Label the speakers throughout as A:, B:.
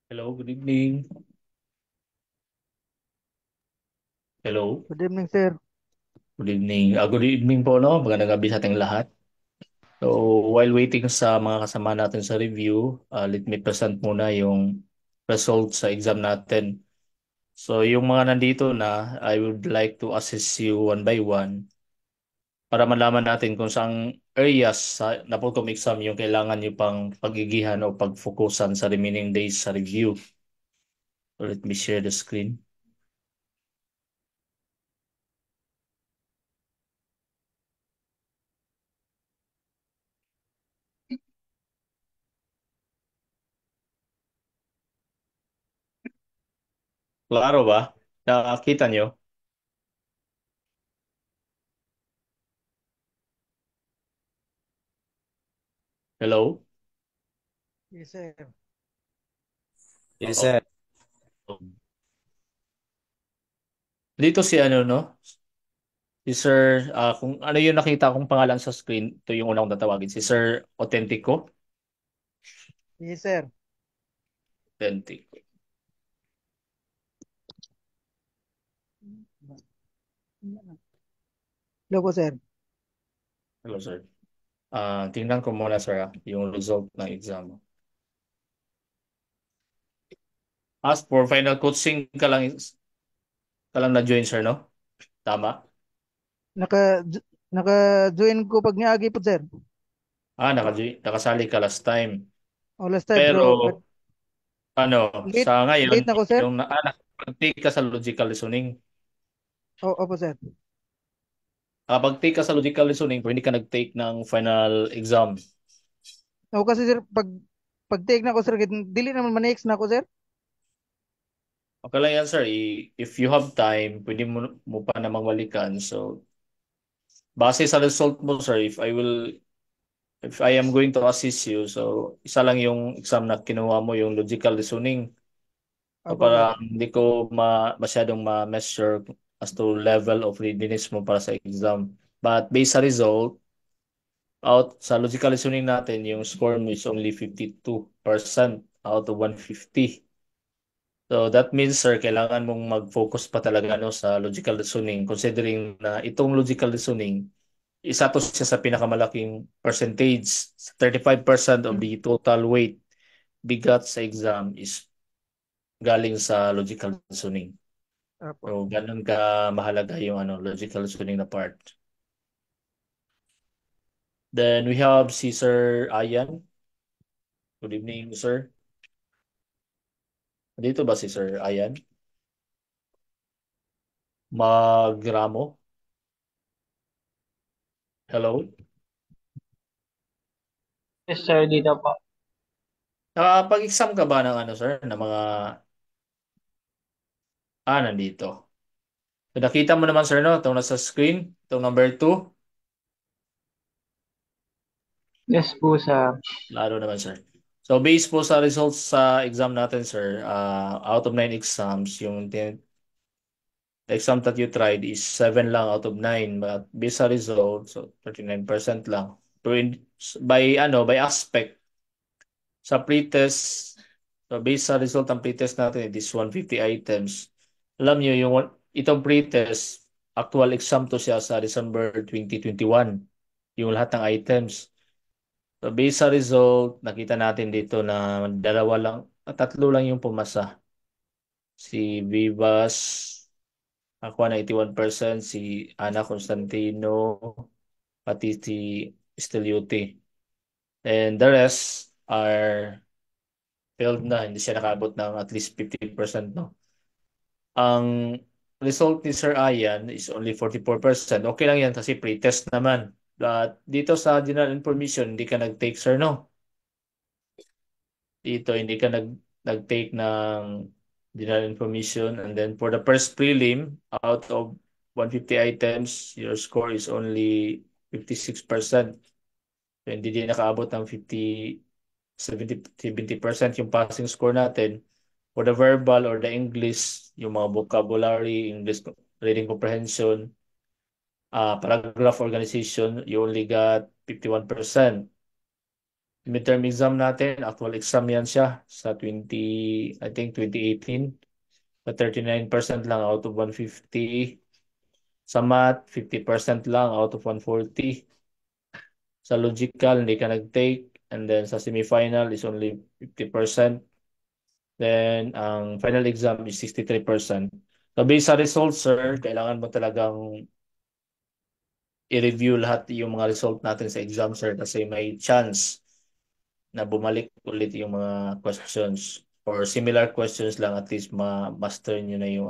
A: Hello, good evening. Hello,
B: Good evening, sir.
A: good evening. Good evening po, no? Magandang gabi sa ating lahat. So, while waiting sa mga kasama natin sa review, let me present muna yung results sa exam natin. So, yung mga nandito na, I would like to assist you one by one para malaman natin kung saang areas sa Napolcom exam yung kailangan nyo pang pagigihan o pagfokusan sa remaining days sa review. So, let me share the screen. Klaro ba? Nakakita nyo? Hello?
B: Yes, sir.
C: Yes,
A: Oo.
C: sir.
A: Dito si ano, no? Si Sir, kung ano yung nakita kong pangalan sa screen, ito yung unang tatawagin. Si Sir Autentico.
B: Yes, sir.
A: Autentico.
B: Hello po, sir.
A: Hello, sir. Tingnan ko muna, sir, yung result ng exam mo. As for final coaching ka lang na-join, sir, no? Tama?
B: Naka, naka-join ko pag niagi po, sir.
A: Nakasali ka last time.
B: O last time,
A: Pero,
B: pero
A: ano, sa
B: late,
A: ngayon,
B: late na ko, sir.
A: nakapag-take ka sa logical reasoning.
B: Opo, sir.
A: Kapag take ka sa logical reasoning, pero hindi ka nag-take ng final exam.
B: O kasi, sir, pag-take na ko, sir, dili naman man-next na ko, sir.
A: Okay lang yan, sir. If you have time, pwede mo pa namang balikan. So, base sa result mo, sir, if I am going to assist you, so isa lang yung exam na kinuha mo, yung logical reasoning. So,
B: Opo, sir.
A: para hindi ko masyadong ma-measure as to level of readiness mo para sa exam. But based sa result, out sa logical reasoning natin, yung score mo is only 52% out of 150. So that means, sir, kailangan mong mag-focus pa talaga no, sa logical reasoning considering na itong logical reasoning, isa to siya sa pinakamalaking percentage. 35% of the total weight bigat sa exam is galing sa logical reasoning.
B: Opo.
A: So ganun ka mahalaga yung logical reasoning na part. Then we have si Sir Ayan. Good evening, sir. Dito ba si Sir Ayan? Magramo. Hello.
C: Yes, sir, dito po.
A: Nakapag-exam ka ba ng sir, ng mga nandito. So, nakita mo naman sir, no? Itong nasa screen, itong number 2.
C: Yes po, sir.
A: Lalo naman sir. So based po sa results sa exam natin sir, out of 9 exams, the exam that you tried is 7 lang out of 9. But based sa results, so 39% lang. So by aspect, sa pretest, so based sa result ng pretest natin, it is 150 items. Alam niyo, itong pretest, actual exam to siya sa December 2021. Yung lahat ng items. So based sa result, nakita natin dito na tatlo lang yung pumasa. Si Vivas, ako na 81%, si Ana Constantino, pati si Stelluti. And the rest are failed na, hindi siya nakaabot ng at least 50%, no? Ang result ni Sir Ayan is only 44%. Okay lang yan kasi pre-test naman. But dito sa general information, hindi ka nag-take, sir, no? Dito, hindi ka nag-take ng general information. And then for the first prelim, out of 150 items, your score is only 56%. So, hindi din nakaabot ng 70% yung passing score natin. For the verbal or the English, yung mga vocabulary, English reading comprehension, paragraph organization, you only got 51%. midterm exam natin, actual exam yan siya sa I think 2018. Sa 39% lang out of 150. Sa math, 50% lang out of 140. Sa logical, hindi ka nag-take. And then sa semifinal is only 50%. Then ang final exam is 63%. So based sa results, sir, kailangan mo talagang i-review lahat yung mga result natin sa exam, sir, kasi may chance na bumalik ulit yung mga questions or similar questions lang, at least ma-master nyo na yung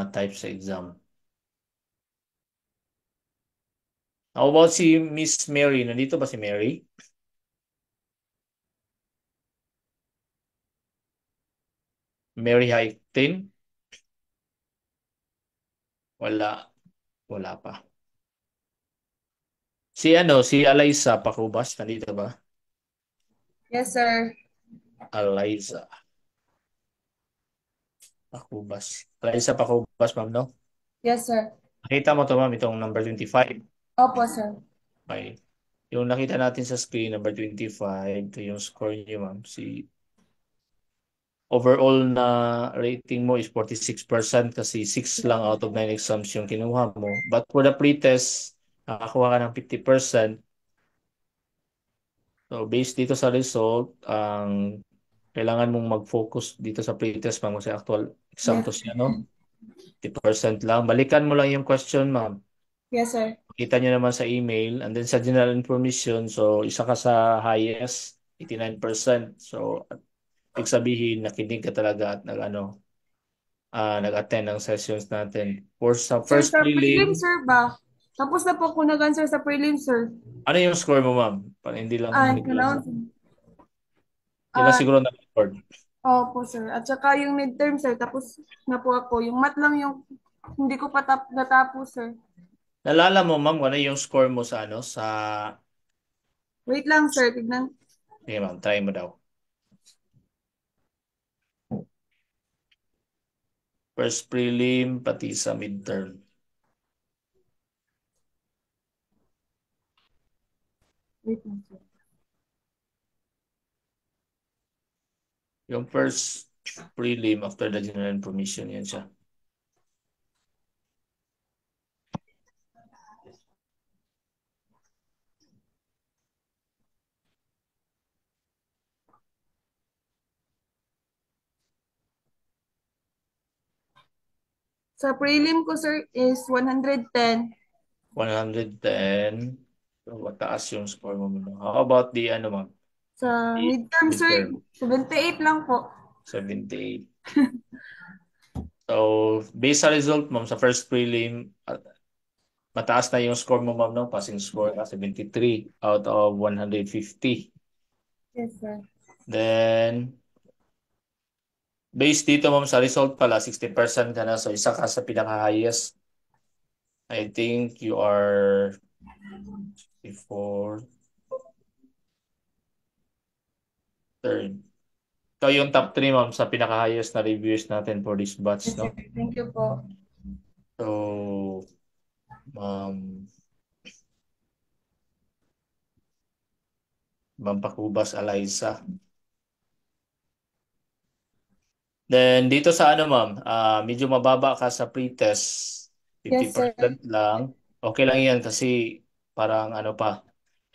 A: type sa exam. How about si Miss Mary? Nandito ba si Mary? Mary Haiktin? Wala. Wala pa. Si Eliza Pacubas, nandito ba?
D: Yes, sir.
A: Eliza Pacubas. Eliza Pacubas, ma'am, no?
D: Yes, sir.
A: Nakita mo to, ma'am, itong number 25.
D: Opo, sir.
A: Okay. Yung nakita natin sa screen, number 25, ito yung score niyo, ma'am. Overall na rating mo is 46% kasi 6 lang out of 9 exams yung kinuha mo. But for the pretest, nakakuha ka ng 50%. So based dito sa result, ang kailangan mong mag-focus dito sa pretest, ma'am, kasi actual exam
D: Yes.
A: to siya, no? 50% lang. Balikan mo lang yung question, ma'am.
D: Yes, sir.
A: Kita nyo naman sa email. And then sa general information, so isa ka sa highest, 89%. So, ibig sabihin, nakinig ka talaga at nag-attend ng sessions natin. For sa
D: Sir,
A: first
D: sa prelim,
A: prelim,
D: sir ba? Tapos na po ako nag-answer sa prelim, sir.
A: ano yung score mo, ma'am? Para hindi lang
D: Ay,
A: lang. Yan lang
D: Ah,
A: siguro na-record.
D: opo, sir. At saka yung midterm, sir. Tapos na po ako. Yung math lang yung hindi ko pa natapos, sir.
A: Nalala mo, ma'am, kung ano yung score mo sa
D: Wait lang, sir. Tignan.
A: sige, ma'am, try mo daw. First prelim, pati sa midterm.
D: Wait lang, sir.
A: Yung first prelim after the general information, yan siya.
D: Sa prelim ko, sir, is 110.
A: 110. So, mataas yung score mo. How about the ma'am?
D: Sa
A: The
D: midterm, sir,
A: midterm,
D: 78 lang po.
A: 78. So, based sa result, ma'am, sa first prelim, mataas na yung score mo, ma'am, no? Passing score ka 73 out of 150.
D: Yes, sir.
A: Then, based dito, ma'am, sa result pala, 60% ka na. So, isa ka sa pinaka-highest. I think you are before third. Ikaw yung top 3, ma'am, sa pinaka-highest na reviews natin for this batch,
D: Yes, sir.
A: no?
D: Thank you po.
A: So, Ma'am Pacubas Eliza. Then dito sa ma'am, medyo mababa ka sa pretest,
D: Yes, sir.
A: 50% lang. Okay lang yan kasi parang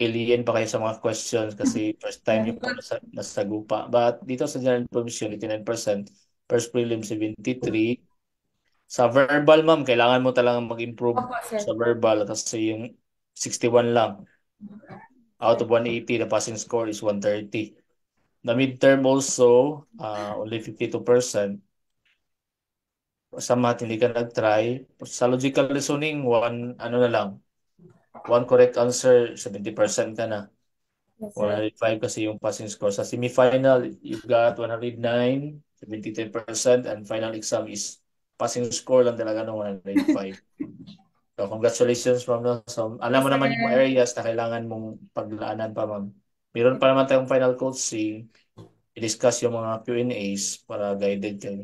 A: alien pa kayo sa mga questions kasi first time
D: Very
A: yung pa
D: good.
A: nasagupa. But dito sa general information, 89%, first prelim 73. Sa verbal, ma'am, kailangan mo talagang mag-improve
D: Opo, sir.
A: sa verbal kasi yung 61 lang. Out of 180, the passing score is 130. The midterm also, only 52%. Sa math, hindi ka nag-try. Sa logical reasoning, one correct answer, 70% ka na.
D: Yes, sir.
A: 105 kasi yung passing score. Sa semifinal, you got 109, 73%, and final exam is passing score lang talaga ng 105. So, congratulations, ma'am. No? So, alam
D: Yes,
A: mo
D: sir.
A: naman yung areas na kailangan mong paglaanan pa, ma'am. Meron pa naman tayong final coaching. I-discuss yung mga Q&As para guided kayo.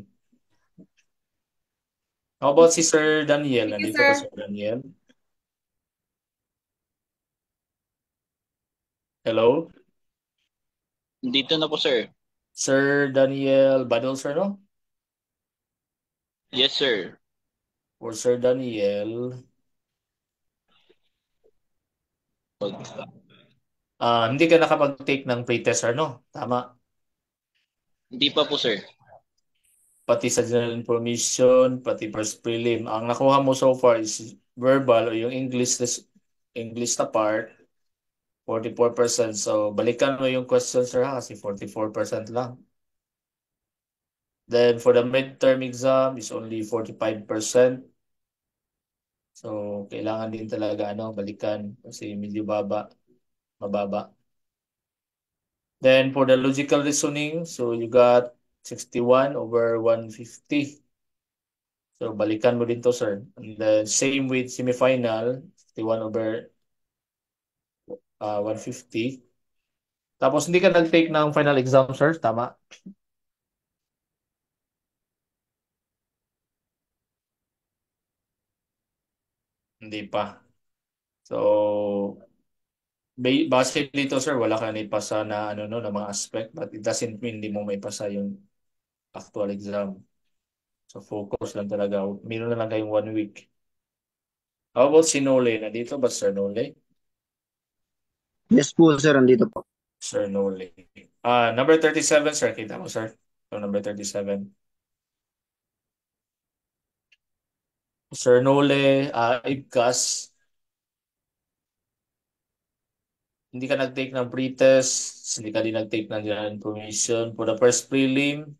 A: How about si Sir Daniel?
D: Thank you,
A: Nandito ba
D: sir.
A: Sir Daniel? Hello?
E: Dito na po, sir.
A: Sir Daniel Badol, sir, no?
E: Yes, sir.
A: For Sir Daniel, hindi ka nakapag-take ng pre-test, sir, no? Tama.
E: Hindi pa po, sir.
A: Pati sa general information, pati first prelim. Ang nakuha mo so far is verbal o yung English na part, 44%. So, balikan mo yung question, sir, ha? Kasi 44% lang. Then, for the midterm exam is only 45%. So, kailangan din talaga, balikan kasi medyo mababa. Then, for the logical reasoning, so you got 61 over 150. So, balikan mo din to, sir. And then, same with semifinal, 61 over 150. Tapos, hindi ka nag-take ng final exam, sir. Tama? Hindi pa. So, base dito, sir, wala ka na ipasa na, no, na mga aspect, but it doesn't mean hindi mo may pasa yung actual exam. So, focus lang talaga. Meron na lang kayong 1 week. How about si Nole? Nandito ba, Sir Nole?
F: Yes po, sir. Andito po.
A: Sir Nole. Number 37, sir. Kita mo, sir. So, number 37. Sir Nole, IPCAS, hindi ka nag-take ng pre-test, hindi ka din nag-take ng general information. For the first prelim,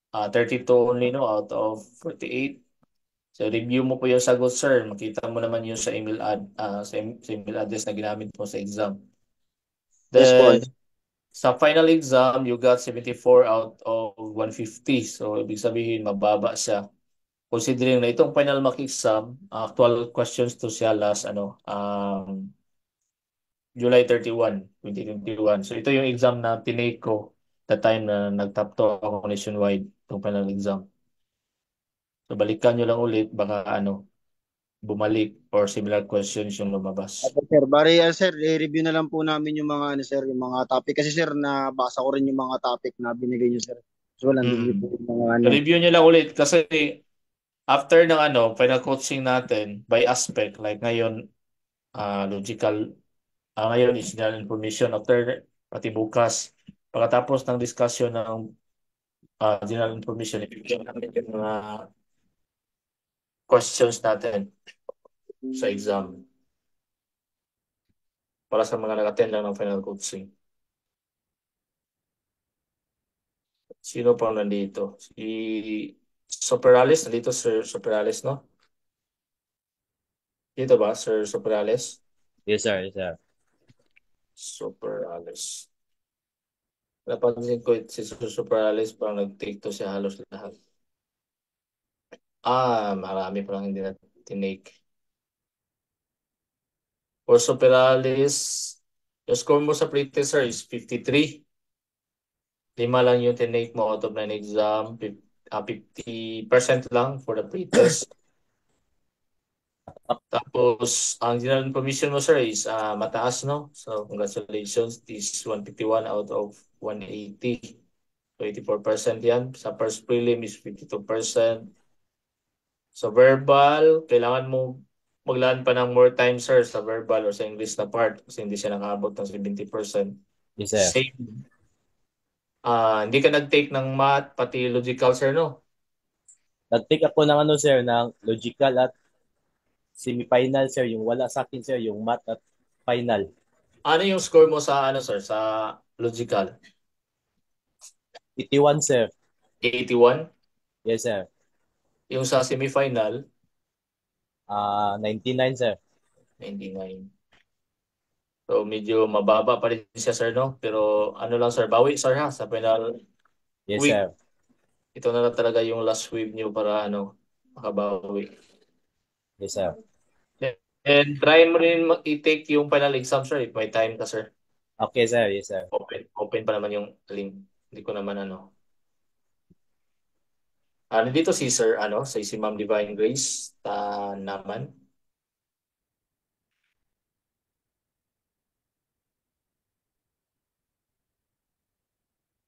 A: 32 only, no, out of 48. So, review mo po yung sagot, sir. Makita mo naman yun sa sa email address na ginamit mo sa exam.
F: Yes po.
A: Then, sa final exam, you got 74 out of 150. So, ibig sabihin, mababa siya. Considering na itong final mock exam, actual questions to siya last, July 31, 2021. So, ito yung exam na tinake ko the time na nag-top 2 ako nationwide, itong final exam. So, balikan nyo lang ulit, baka bumalik or similar questions yung lumabas.
F: Opo, sir. Bari, sir, i-review na lang po namin yung mga, sir, yung mga topic. Kasi, sir, nabasa ko rin yung mga topic na binigay niyo, sir. So, nandun din po yung mga,
A: Review nyo lang ulit kasi after ng final coaching natin by aspect, like ngayon, logical, ngayon is general information. After, pati bukas, pagkatapos ng discussion ng general information, ibigyan namin yung mga questions natin sa exam para sa mga nag-attend lang ng final coaching. Sino pa nandito? Si Soperalis, nandito Sir Soperalis, no? Dito ba, Sir Soperalis?
G: Yes, sir. Yes, sir.
A: Soperalis. Napansin ko si Sir Soperalis parang nag-take to siya halos lahat. Marami parang hindi na tinake. For Soperalis, yung score mo sa pretest, sir, is 53. 5 lang yung tinake mo out of 9 exam. 50% lang for the pretest. Tapos, ang general information mo, sir, is mataas, no? So, congratulations. This is 151 out of 180. So, 84% yan. Sa first prelim is 52%. Sa verbal, kailangan mo maglaan pa ng more time, sir, sa verbal or sa English na part kasi hindi siya nakaabot ng 70%.
G: Yes, sir.
A: Same. Hindi ka nag-take ng math, pati logical, sir, no?
G: Nag-take ako ng sir, ng logical at semi-final, sir. Yung wala sa akin, sir, yung math at final.
A: Ano yung score mo sa, sir, sa logical?
G: 81, sir.
A: 81?
G: Yes, sir.
A: Yung sa semi-final?
G: 99, sir.
A: 99. So, medyo mababa pa rin siya, sir, no? Pero, lang, sir, bawi, sir, ha? Sa final
G: Yes,
A: week.
G: sir.
A: Ito na lang talaga yung last wave niyo para, makabawi.
G: Yes, sir.
A: And try mo rin i-take yung final exam, sir, if may time ka, sir.
G: Okay, sir. Yes, sir.
A: Open pa naman yung link. Hindi ko naman, nandito si sir, si Ma'am Divine Grace, naman.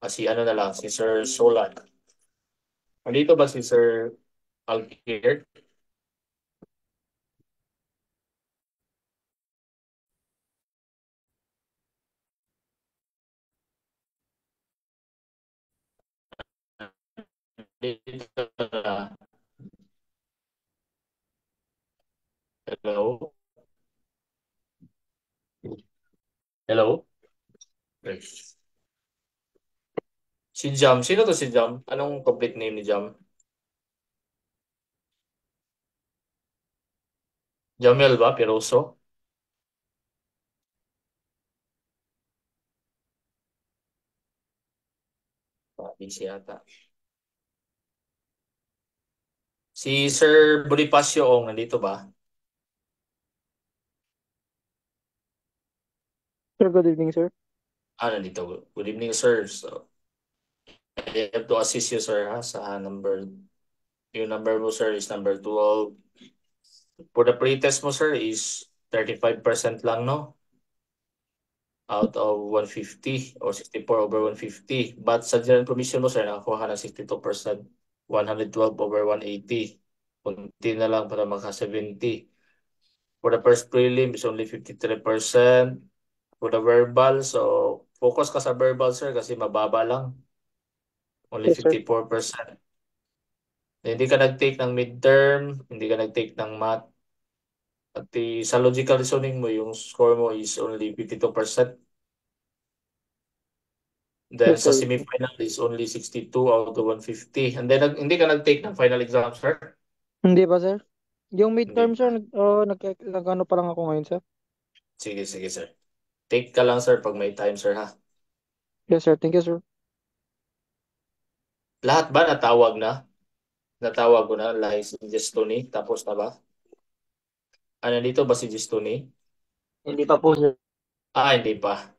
A: Si ano na lang, si Sir Solan. Nandito ba si Sir Alkier? Dito na. Hello? Hello? Yes. Si Jam. Sino to si Jam? Anong complete name ni Jam? Jamel ba? Piroso? Busy yata. Si Sir Bonifacio Ong, nandito ba?
B: Sir, good evening, sir.
A: Nandito. Good evening, sir. So, I have to assist you, sir, ha, sa number. Yung number mo, sir, is number 12. For the pretest mo, sir, is 35% lang, no? Out of 150 or 64 over 150. But sa general provision mo, sir, nakakuha ka ng 62%. 112 over 180. Kunti na lang para maka 70. For the first prelim is only 53%. For the verbal, so focus ka sa verbal, sir, kasi mababa lang. Only
B: Yes, sir.
A: 54%. Hindi ka nag-take ng midterm, hindi ka nag-take ng math. At sa logical reasoning mo, yung score mo is only 52%. Then
B: Yes,
A: sa
B: sir.
A: semifinal is only 62 out of 150. And then hindi ka nag-take ng final exam, sir?
B: Hindi ba, sir? Yung
A: Hindi
B: midterm, sir,
A: pa.
B: nag-ano pa lang ako ngayon, sir.
A: Sige, sir. Take ka lang, sir, pag may time, sir, ha?
B: Yes, sir. Thank you, sir.
A: Lahat ba natawag na? Natawag ko na, like si Gestoni, tapos na ba? Nandito ba si Gestoni?
C: Hindi pa po, sir.
A: Hindi pa.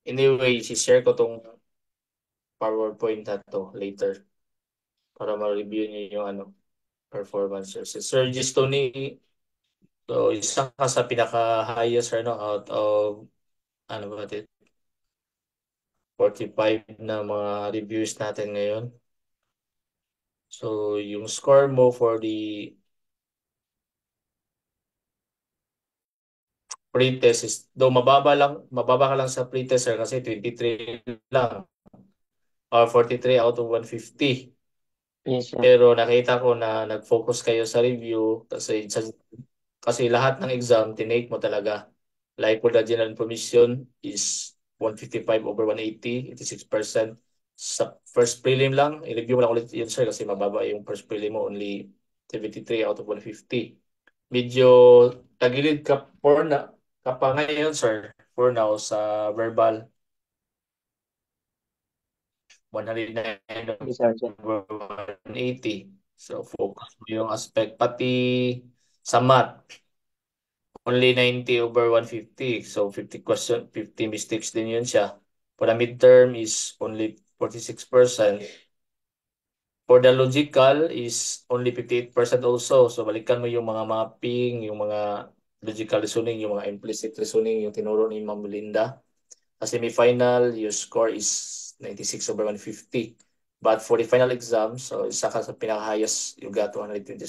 A: Anyway, share ko tong PowerPoint na to later para ma-review niyo yung performance, sir. Si Sir Gestoni, so isa ka sa pinaka-highest, out of, ano ba ito? 45 na mga reviews natin ngayon. So, yung score mo for the pretest is, though mababa ka lang sa pretest, sir, kasi 23 lang or 43 out of 150.
C: Yes, sir.
A: Pero nakita ko na nag-focus kayo sa review kasi lahat ng exam tinake mo talaga. Like for the general information is 155 over 180, 86%. Sa first prelim lang, i-review mo lang ulit yun, sir, kasi mababa yung first prelim mo, only 73 out of 150. Medyo tagilid ka pa ngayon, sir, for now sa verbal. 109
C: Yes, sir.
A: over 180. So, focus mo yung aspect. Pati sa math, only 90 over 150. So, 50 question, 50 mistakes din yun siya. For the midterm is only 46%. For the logical is only 58% also. So, balikan mo yung mga mapping, yung mga logical reasoning, yung mga implicit reasoning, yung tinuro ni Ma'am Melinda. Sa semifinal, your score is 96 over 150. But for the final exam, so isa ka sa pinaka-highest, you got 127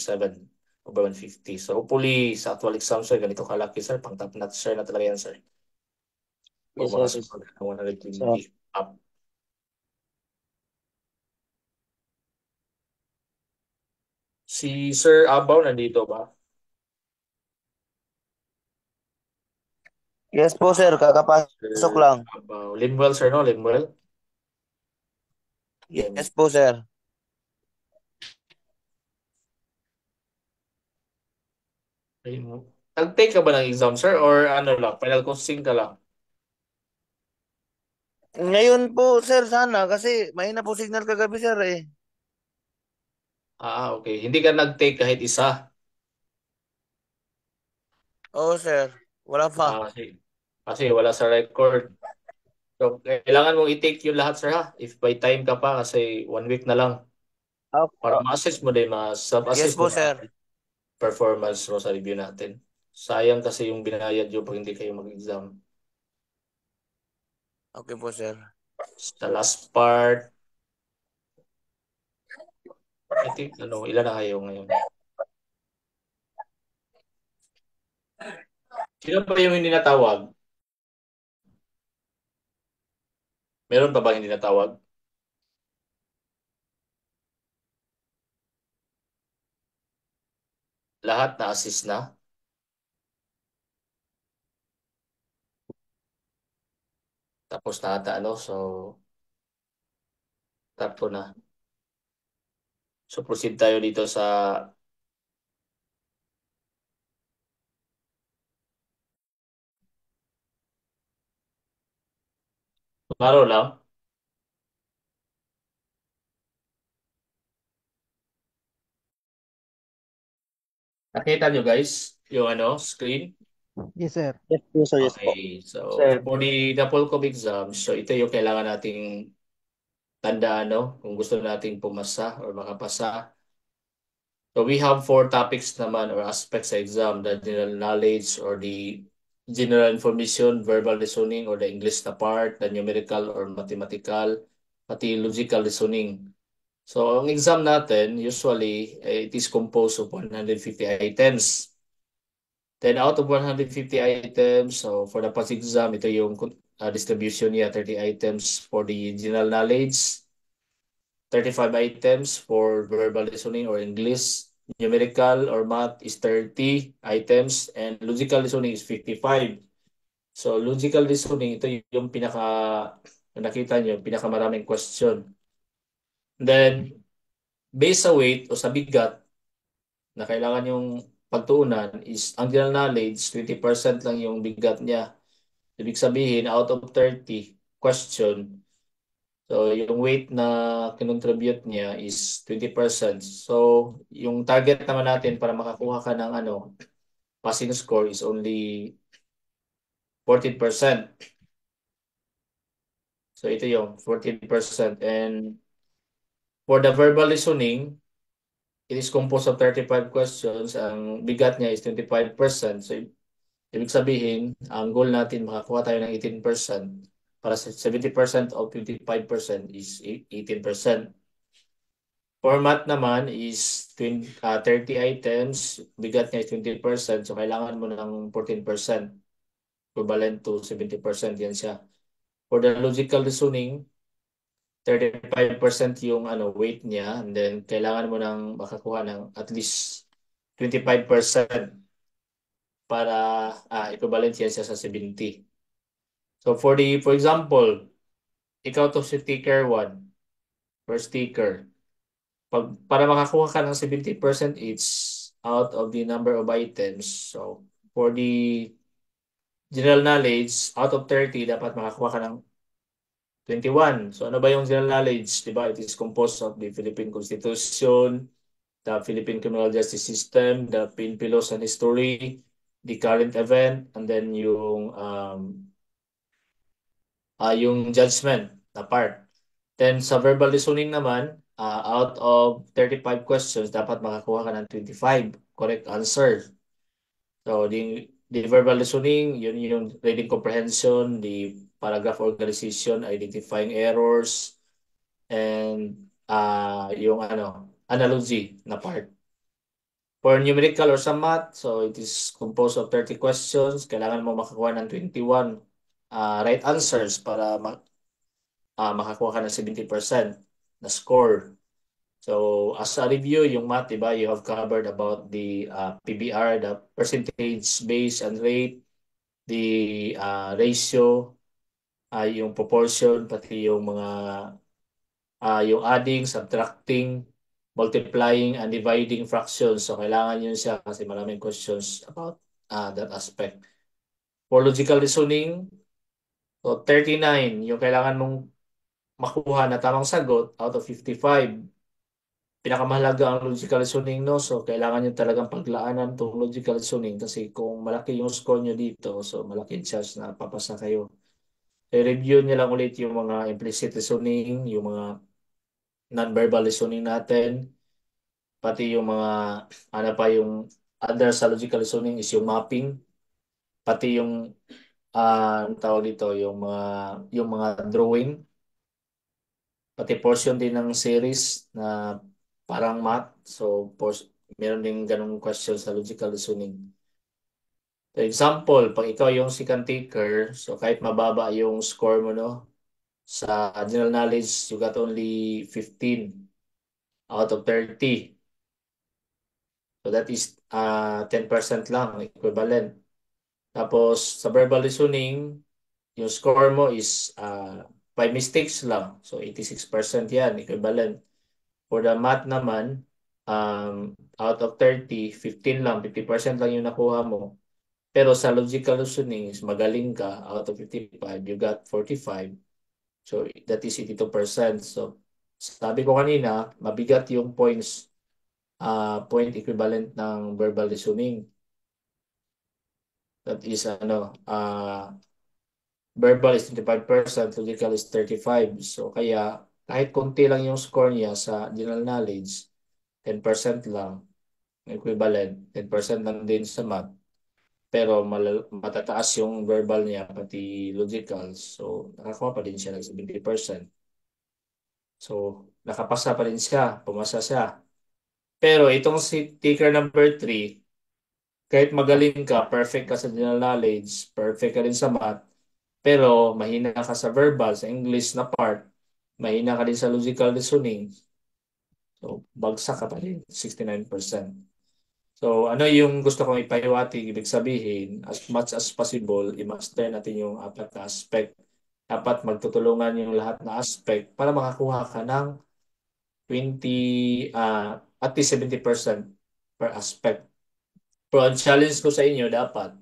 A: over 150. So hopefully, sa actual exam, sir, ganito kalaki, sir. Pang top notch, sir, na talaga yan, sir.
C: Yes,
A: Kung
C: sir.
A: makascore ka ng 120 up. Si Sir Abaw, nandito ba?
H: Yes po sir, kakapasok
A: Sir
H: lang.
A: Abaw. Limwell, sir, no? Limwell?
H: Yes po sir.
A: Nag-take ka ba ng exam, sir? Or ano lang, final costing ka lang?
H: Ngayon po sir sana kasi mahina po signal kagabi sir eh.
A: Okay. Hindi ka nag-take kahit isa?
H: Oo sir, wala pa.
A: Kasi wala sa record. So, kailangan mong i-take yung lahat, sir, ha? If by time ka pa, kasi 1 week na lang. Para ma-assess mo din,
H: Yes
A: ma-sub-assess
H: po
A: mo
H: sir.
A: na performance mo sa review natin. Sayang kasi yung binayad nyo pag hindi kayo mag-exam.
H: Okay po sir.
A: Sa last part, I think, ilan na kayo ngayon? Sino ba yung hindi natawag? Meron pa bang hindi natawag? Lahat na assist na? Tapos na ata, so, tatlo na. So, proceed tayo dito sa tomorrow lang. Nakita nyo guys, yung screen?
B: Yes, sir.
F: Yes po, sir. Yes po.
A: Okay, so
C: Sir.
A: for the Polcom exam, so ito yung kailangan nating tandaan, kung gusto nating pumasa or makapasa. So we have 4 topics naman or aspects sa exam, the general knowledge or the general information, verbal reasoning or the English na part, the numerical or mathematical, pati logical reasoning. So ang exam natin, usually, it is composed of 150 items. Then out of 150 items, so for the past exam, ito yung distribution niya, 30 items for the general knowledge, 35 items for verbal reasoning or English, numerical or math is 30 items, and logical reasoning is 55. So logical reasoning, ito yung nakita nyo, pinakamaraming question. Then, based sa weight o sa bigat na kailangan yung pagtuunan is ang general knowledge, 20% lang yung bigat niya. Ibig sabihin, out of 30 question, so yung weight na kinontribute niya is 20%. So, yung target naman natin para makakuha ka ng passing score is only 14%. So, ito yung 14%. And for the verbal reasoning, it is composed of 35 questions. Ang bigat niya is 25%. So, ibig sabihin, ang goal natin makakuha tayo ng 18%. Para sa 70% of 25% is 18%. Format naman is 30 items, bigat niya is 20%, so kailangan mo ng 14%, equivalent to 70%, yan siya. For the logical reasoning, 35% yung weight niya, and then kailangan mo nang makakuha ng at least 25% para equivalent yan siya sa 70. So for example, ikaw to si sticker 1, first sticker. Para makakuha ka ng 70% each out of the number of items. So for the general knowledge, out of 30, dapat makakuha ka ng 21. So ano ba yung general knowledge? Diba? It is composed of the Philippine Constitution, the Philippine Criminal Justice System, the PNP laws and history, the current event, and then yung judgment na part. Then sa verbal reasoning naman, out of 35 questions, dapat makakuha ka ng 25 correct answer. So the verbal reasoning, yun yung reading comprehension, the paragraph organization, identifying errors, and yung analogy na part. For numerical or sa math, so it is composed of 30 questions. Kailangan mo makakuha ng 21 right answers para makakuha ka ng 70% na score. So, as a review, yung math, diba, you have covered about the PBR, the percentage base and rate, the ratio, yung proportion, pati yung mga yung adding, subtracting, multiplying, and dividing fractions. So, kailangan yun siya kasi maraming questions about that aspect. For logical reasoning, so 39, yung kailangan mong makuha na tamang sagot out of 55. Pinakamahalaga ang logical reasoning, so kailangan nyo talagang paglaanan itong logical reasoning kasi kung malaki yung score nyo dito, so malaki chance na papasa kayo. I-review nyo lang ulit yung mga implicit reasoning, yung mga non-verbal reasoning natin, pati yung mga, yung other sa logical reasoning is yung mapping, pati yung, tawag dito, yung mga drawing, pati portion din ng series na parang math. So, meron din ganong question sa logical reasoning. For example, pag ikaw yung second taker, so kahit mababa yung score mo, no, sa general knowledge, you got only 15 out of 30. So that is 10% lang, equivalent. Tapos sa verbal reasoning, yung score mo is 5 mistakes lang. So 86% yan, equivalent. For the math naman, out of 30, 15 lang, 50% lang yung nakuha mo. Pero sa logical reasoning, magaling ka, out of 55, you got 45. So that is 82%. So sabi ko kanina, mabigat yung points, point equivalent ng verbal reasoning. That is verbal is 25%, logical is 35%. So kaya kahit konti lang yung score niya sa general knowledge, 10% lang equivalent, 10% lang din sa math. Pero matataas yung verbal niya pati logical. So nakakuha pa din siya ng 70%. So nakapasa pa din siya, pumasa siya. Pero itong si taker number 3, kahit magaling ka, perfect ka sa general knowledge, perfect ka din sa math, pero mahina ka sa verbal, sa English na part, mahina ka din sa logical reasoning, so bagsak ka pa rin, 69%. So ano yung gusto kong ipahiwatig, ibig sabihin, as much as possible, i-master natin yung apat na aspect. Dapat magtutulungan yung lahat na aspect para makakuha ka ng 20, at least 70% per aspect. Pero ang challenge ko sa inyo, dapat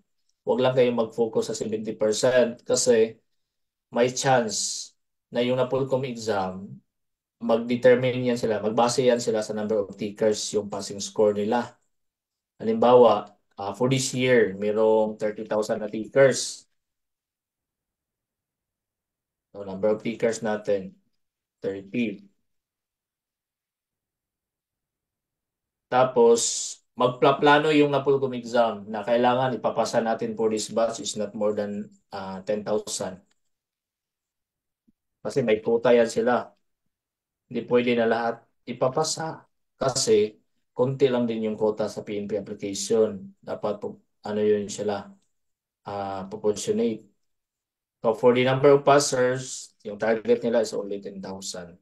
A: wag lang kayong mag-focus sa 70% kasi may chance na yung NAPOLCOM exam, mag-determine yan sila, magbase yan sila sa number of takers, yung passing score nila. Halimbawa, for this year, mayroong 30,000 na takers. So, number of takers natin, 30. Tapos, magplaplano yung NAPOLCOM exam na kailangan ipapasa natin for this batch is not more than 10,000. Kasi may quota yan sila. Hindi pwede na lahat ipapasa kasi konti lang din yung quota sa PNP application. Dapat ano yun sila, proportionate. So for the number of passers, yung target nila is only 10,000.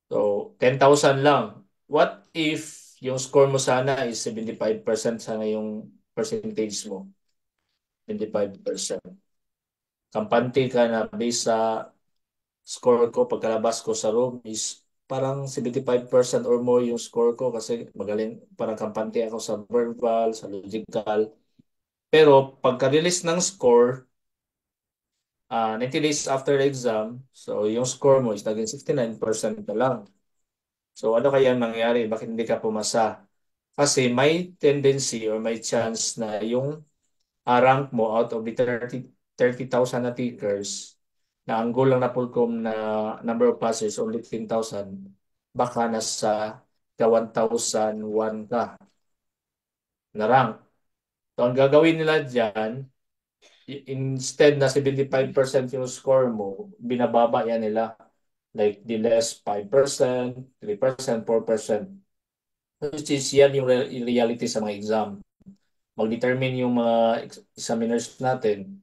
A: So 10,000 lang. What if yung score mo sana is 75% sana yung percentage mo? 75%. Kampante ka na based sa score ko pagkalabas ko sa room is parang 75% or more yung score ko kasi magaling, parang kampante ako sa verbal, sa logical. Pero pagka-release ng score, 90 days after the exam, so yung score mo is naging 69% na lang. So ano kaya nangyari? Bakit hindi ka pumasa? Kasi may tendency or may chance na yung rank mo out of the 30,000 na takers, na ang goal lang na POLCOM na number of passes only 10,000, baka nasa 1,001 ka na rank. So ang gagawin nila dyan, instead na 75% yung score mo, binababa yan nila. Like the less 5%, 3%, 4%. Which is yan yung reality sa mga exam. Mag-determine yung mga examiners natin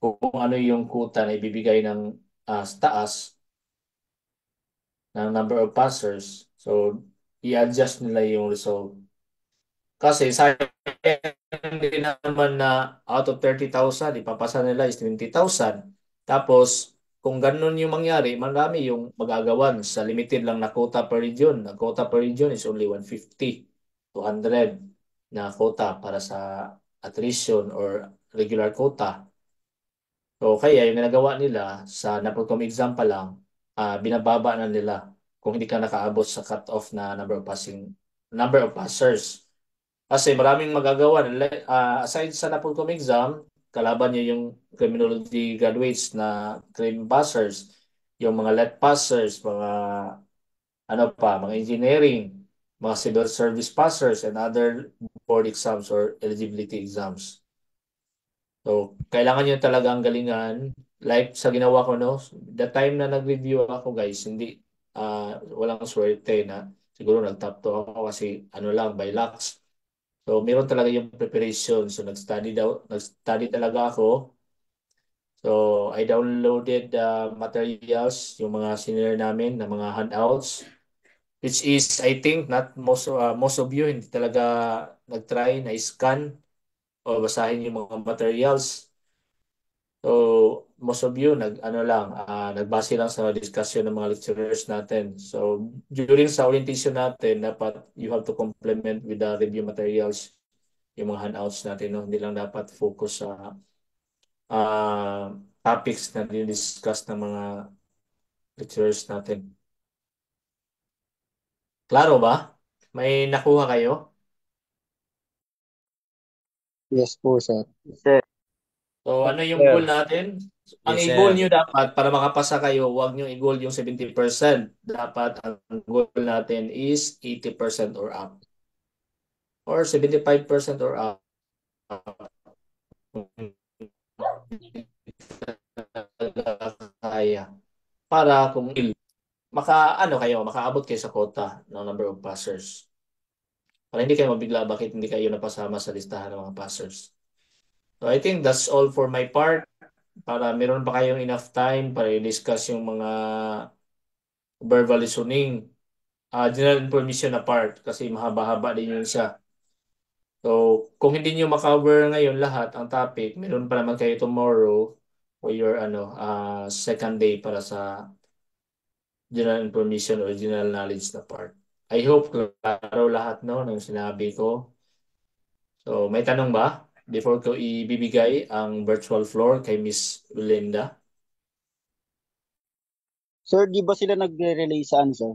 A: kung ano yung quota na ibibigay ng taas ng number of passers. So, i-adjust nila yung result. Kasi sayang din naman na out of 30,000, ipapasa nila is 20,000. Tapos, kung ganun yung mangyari, marami yung magagawan sa limited lang na quota per region. Ang quota per region is only 150, 200 na quota para sa attrition or regular quota. So, kaya yung ginagawa nila sa NAPOLCOM exam pa lang, binababa na nila kung hindi ka nakaabot sa cut-off na number of passers. Kasi maraming magagawa. Aside sa NAPOLCOM exam, kalaban niyo yung criminology graduates na crime passers, yung mga let passers, mga mga engineering, mga civil service passers, and other board exams or eligibility exams. So, kailangan nyo talagang galingan like sa ginawa ko, no? The time na nag-review ako, guys, hindi, walang swerte na siguro nag-top 2 ako kasi ano lang, by lucks. So, meron talaga yung preparation. So, nag-study talaga ako. So, I downloaded the materials, yung mga senior namin na mga handouts, which is, I think, not most of you hindi talaga nag-try na scan o basahin yung mga materials. So, most of you nagbase lang sa discussion ng mga lecturers natin. So, during sa orientation natin, dapat you have to complement with the review materials yung mga handouts natin, no? Hindi lang dapat focus sa topics na discuss ng mga lecturers natin. Klaro ba? May nakuha kayo?
F: Yes po, sir.
C: Sir.
A: So, ano yung
C: Sir.
A: goal natin? Ang
G: Yes,
A: i-goal
G: sir.
A: nyo dapat, para makapasa kayo, huwag nyo i-goal yung 70%. Dapat ang goal natin is 80% or up. Or 75% or up. Kaya. Para kung makaabot kayo sa quota ng number of passers. Para hindi kayo mabigla bakit hindi kayo napasama sa listahan ng mga passers. So I think that's all for my part. Para meron pa kayong enough time para i-discuss yung mga verbal listening. General information na part kasi mahaba-haba din yun siya. So, kung hindi nyo makover ngayon lahat ang topic, meron pa naman kayo tomorrow for your second day para sa general information or general knowledge na part. I hope klaro lahat no ng sinabi ko. So, may tanong ba before ko ibibigay ang virtual floor kay Miss Belinda?
F: Sir, di ba sila nagre-relay sa ano, sir?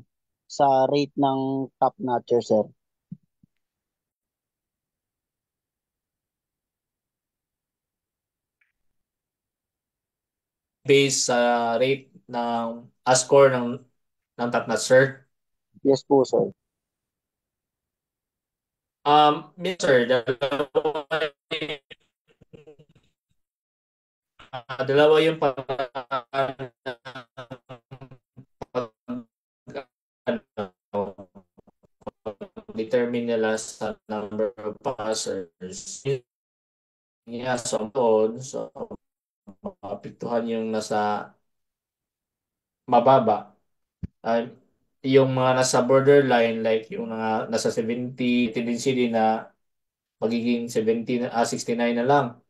F: Sa rate ng top notcher, sir?
A: Based sa rate ng score ng top notch, sir.
F: Yes po, sir.
A: Sir, dalawa yung determine nila sa number of passers. Yeah, so maapektuhan yung nasa mababa. Yung mga nasa borderline, like yung nasa 70, tendency din na magiging 69 na lang.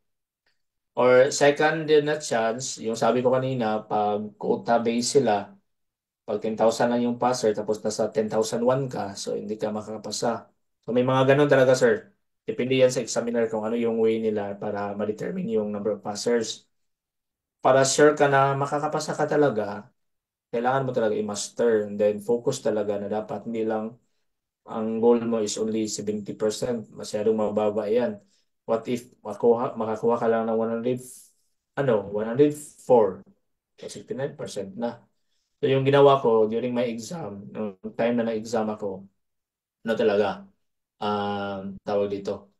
A: Or second din na chance, yung sabi ko kanina, pag quota base sila, pag 10,000 lang yung passer, tapos nasa 10,001 ka, so hindi ka makakapasa. So may mga ganun talaga, sir. Depende yan sa examiner kung ano yung way nila para ma-determine yung number of passers. Para sure ka na makakapasa ka talaga, kailangan mo talaga i-master and then focus talaga na dapat hindi lang ang goal mo is only 70%. Masyadong mababa yan. What if makakuha ka lang ng 104? So 69% na. So yung ginawa ko during my exam, nung time na na-exam ako, ano talaga, tawag dito,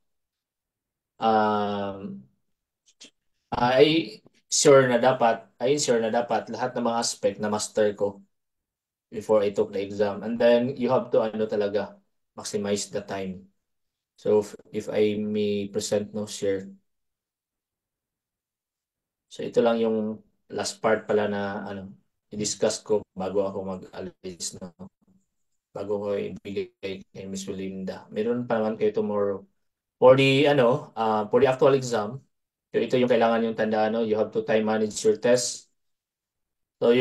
A: I ensure na dapat lahat ng mga aspect na master ko before I took the exam. And then you have to talaga maximize the time. So if I may present share. So ito lang yung last part pala na i-discuss ko bago ako mag-alis bago ko ibigay kay Miss Belinda. Meron pa naman kayo tomorrow. For the actual exam, so ito yung kailangan yung tandaan, you have to time manage your test. So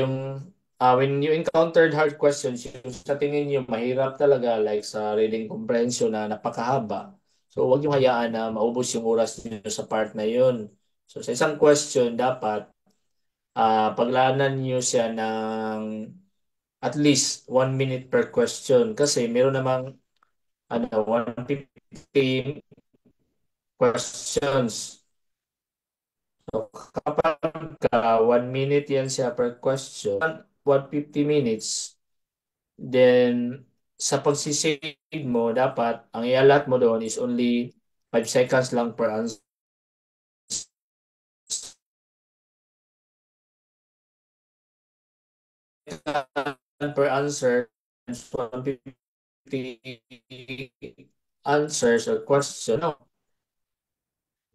A: when you encountered hard questions, yung sa tingin nyo mahirap talaga, like sa reading comprehension na napakahaba, so huwag yung hayaan na maubos yung oras nyo sa part na yun. So sa isang question, dapat paglaanan nyo siya ng at least 1 minute per question kasi meron namang 150 questions. So, kapag 1 minute yan siya per question, 150 minutes, then sa pagsisave mo, dapat ang i-allot mo doon is only 5 seconds lang per answer. per answer, 150 answers or question. No.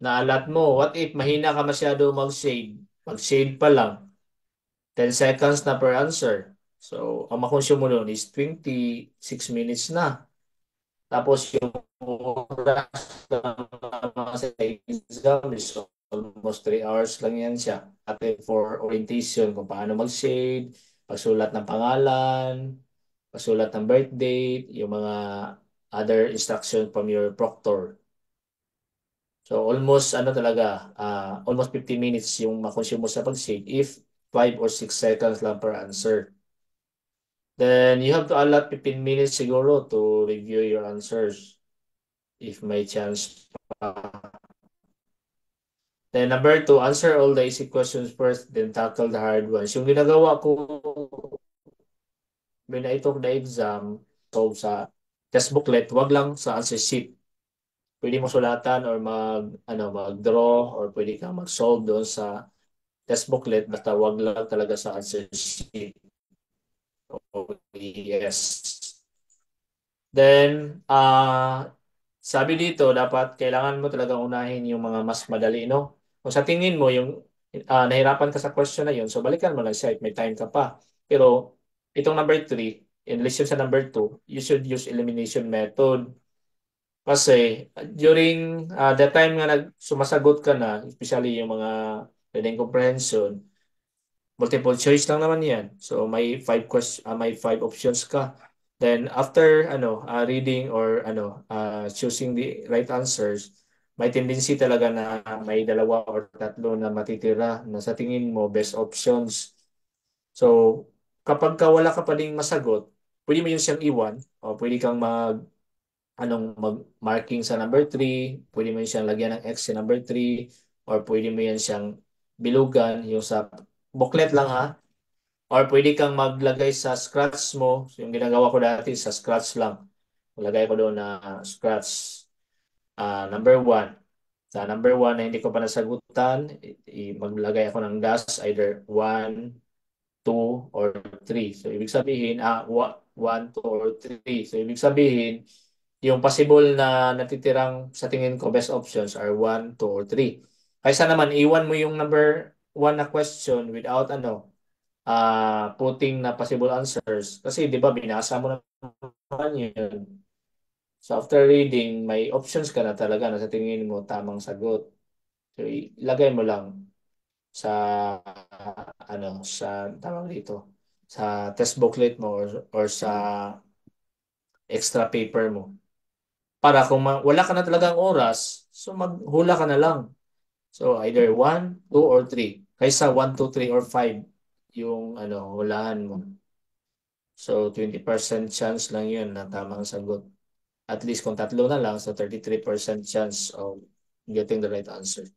A: Naalat mo, what if mahina ka masyado mag-shade? Mag-shade pa lang. 10 seconds na per answer. So, ang makonsume mo nun is 26 minutes na. Tapos yung oras sa exam is almost 3 hours lang yan siya. At for orientation kung paano mag-shade, pagsulat ng pangalan, pagsulat ng birth date, yung mga other instruction from your proctor. So almost talaga, almost 50 minutes yung makonsume mo sa pag-shade if 5 or 6 seconds lang per answer. Then you have to allot 15 minutes siguro to review your answers if may chance pa. Then number 2, answer all the easy questions first, then tackle the hard ones. Yung ginagawa ko when I took the exam, solve sa test booklet, wag lang sa answer sheet. Pwede mo sulatan or mag-draw or pwede kang mag-solve doon sa test booklet, basta wag lang talaga sa answer sheet. Yes. Then, sabi dito, dapat kailangan mo talagang unahin yung mga mas madali, no? Kung sa tingin mo, yung nahirapan ka sa question na yun, so balikan mo lang siya if may time ka pa. Pero, itong number 3, in relation sa number 2, you should use elimination method. Kasi, during the time nga sumasagot ka na, especially yung mga reading comprehension, multiple choice lang naman yan. So may 5 options ka. Then after reading or choosing the right answers, may tendency talaga na may 2 or 3 na matitira na sa tingin mo best options. So kapag wala ka pa ding masagot, pwede mo yun siyang iwan o pwede kang mag-marking sa number 3, pwede mo yun siyang lagyan ng X sa number 3, or pwede mo yan siyang bilugan yung sa booklet lang ha. Or pwede kang maglagay sa scratch mo. So, yung ginagawa ko dati sa scratch lang. Maglagay ko doon na scratch number 1. Sa number 1 na hindi ko pa nasagutan, maglagay ako ng dash either 1, 2, or 3. So, ibig sabihin, 1, 2, or 3. So, ibig sabihin, yung possible na natitirang sa tingin ko best options are 1, 2, or 3. Kaysa naman, iwan mo yung number 1 na question without putting na possible answers. Kasi di ba binasa mo naman yun. So after reading, may options ka na talaga na sa tingin mo tamang sagot. So ilagay mo lang sa tawag dito, sa test booklet mo or sa extra paper mo. Para kung wala ka na talagang oras, so maghula ka na lang. So either 1, 2, or 3. Kaysa 1, 2, 3, or 5 yung hulaan mo. So 20% chance lang yun na tamang sagot. At least kung 3 na lang, so 33% chance of getting the right answer.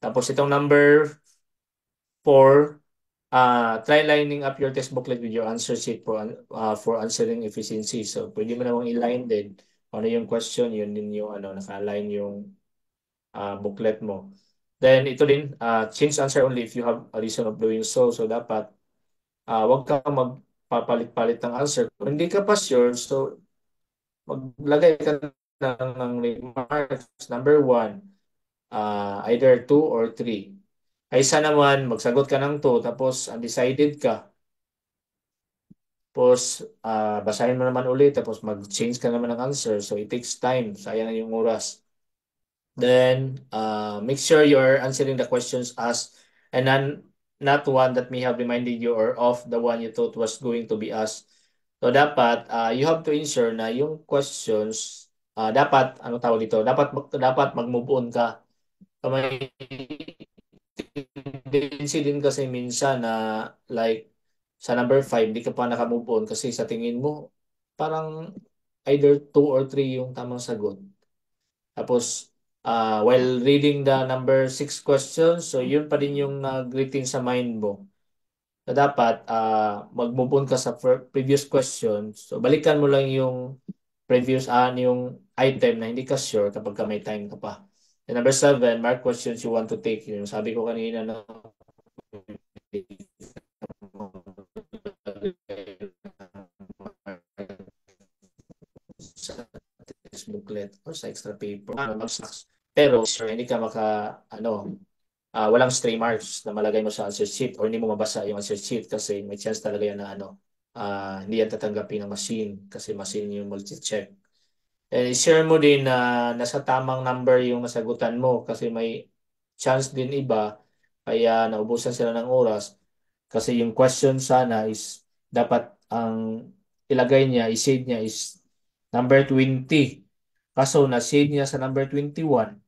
A: Tapos itong number 4, try lining up your test booklet with your answer sheet for answering efficiency. So pwede mo namang i-line din ano yung question, yun din yung naka-align yung booklet mo. Then ito din, change answer only if you have a reason of doing so. So dapat wag ka magpapalit-palit ng answer. Kung hindi ka pa sure, so maglagay ka ng remarks. Number 1, either 2 or 3. Kaysa naman, magsagot ka ng 2, tapos undecided ka. Tapos, basahin mo naman ulit, tapos mag-change ka naman ng answer. So, it takes time. Sayang yung oras. Then, make sure you're answering the questions asked and not one that may have reminded you or of the one you thought was going to be asked. So, dapat, you have to ensure na yung questions, dapat, tawag dito, dapat mag-move on ka. May tendency din kasi minsan na like, sa number 5, di ka pa naka-move on kasi sa tingin mo, parang either 2 or 3 yung tamang sagot. Tapos, while reading the number 6 questions, so yun pa din yung greeting sa mind mo. So, dapat, mag-move on ka sa previous question. So, balikan mo lang yung previous, yung item na hindi ka sure kapag may time ka pa. And number 7, mark questions you want to take. Yung sabi ko kanina, booklet or sa extra paper. Pero sure, hindi ka walang stray marks na malagay mo sa answer sheet or hindi mo mabasa yung answer sheet kasi may chance talaga yan na hindi yan tatanggapin ng machine kasi machine yung multi-check. And i-share mo din na nasa tamang number yung nasagutan mo kasi may chance din iba kaya naubusan sila ng oras kasi yung question sana is dapat ang ilagay niya, i-shade niya is number 20. Kaso na-shade niya sa number 21.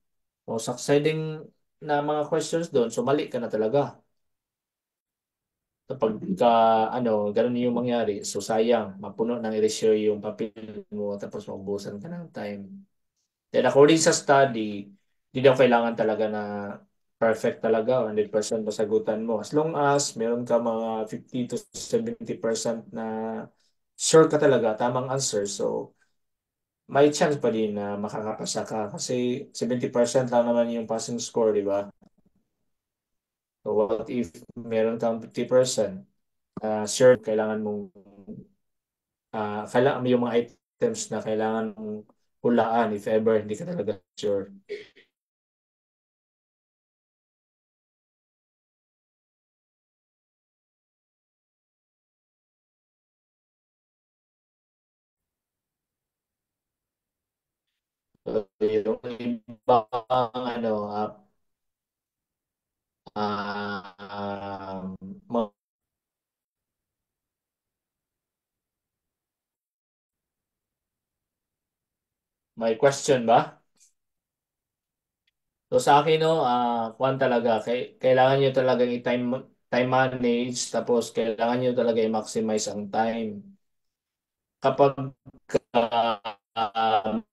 A: O succeeding na mga questions doon, so mali ka na talaga. Kapag ganun yung mangyari, so sayang, mapuno ng erasure yung papel mo tapos maubusan ka ng time. Then according sa study, hindi daw kailangan talaga na perfect talaga, 100% masagutan mo. As long as meron ka mga 50 to 70% na sure ka talaga, tamang answer, so may chance pa din na makakapasa ka kasi 70% lang naman yung passing score, di ba? So what if meron kang 50%? Sure, kailangan yung mga items na kailangan mong hulaan if ever hindi ka talaga sure. So, yung ibang may question ba? So sa akin kuwan talaga kailangan niyo talaga time manage tapos kailangan niyo talaga i-maximize ang time. Kapag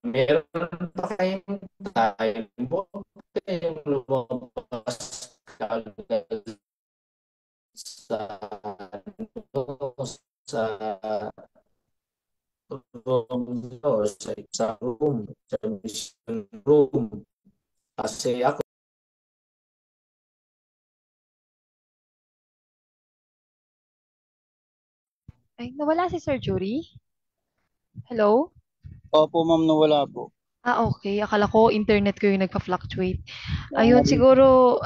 A: meron pa kayong time, huwag kayong lumabas kaagad sa sa room or sa exam room, sa mission room. Kasi ako,
I: Ay, nawala si Sir Jury? Hello?
F: Opo, ma'am, nawala po.
I: Okay. Akala ko internet ko yung nagka-fluctuate. Ayun, siguro,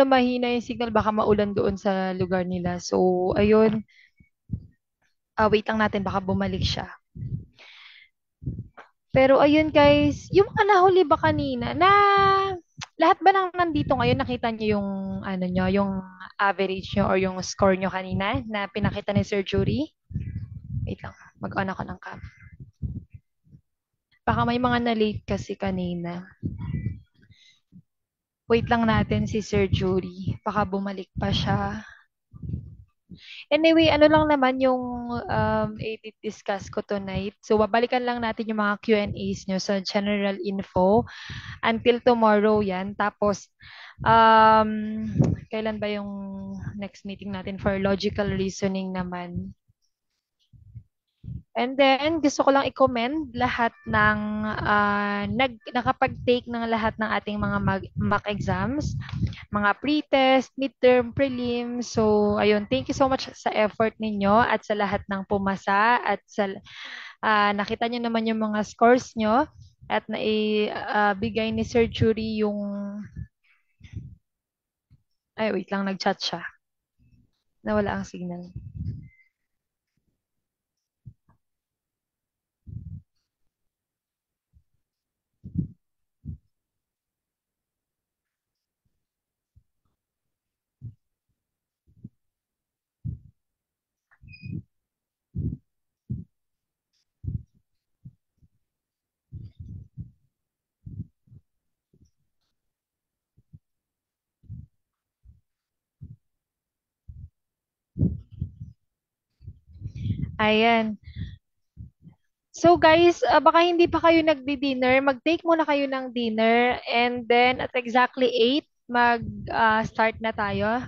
I: mahina yung signal. Baka maulan doon sa lugar nila. So, ayun. Wait lang natin. Baka bumalik siya. Pero, ayun guys. Yung mga nahuli ba kanina, lahat ba nang nandito ngayon, nakita niyo yung, yung average nyo or yung score nyo kanina na pinakita ni Sir Jury? Wait lang. Mag-on ako ng cam. Baka may mga na-late kasi kanina. Wait lang natin si Sir Jury. Baka bumalik pa siya. Anyway, ano lang naman yung i-discuss ko tonight. So, babalikan lang natin yung mga Q&As nyo sa general info until tomorrow yan. Tapos, kailan ba yung next meeting natin for logical reasoning naman? And then, gusto ko lang i-commend lahat ng nakapag-take ng lahat ng ating mga mock exams, mga pre-test, midterm, prelim. So, ayun, thank you so much sa effort ninyo at sa lahat ng pumasa at sa nakita nyo naman yung mga scores nyo at naibigay ni Sir Jury yung wait lang, nag-chat siya. Nawala ang signal. Ayan. So guys, baka hindi pa kayo nagdi-dinner, mag-take muna kayo ng dinner and then at exactly 8 mag-start na tayo.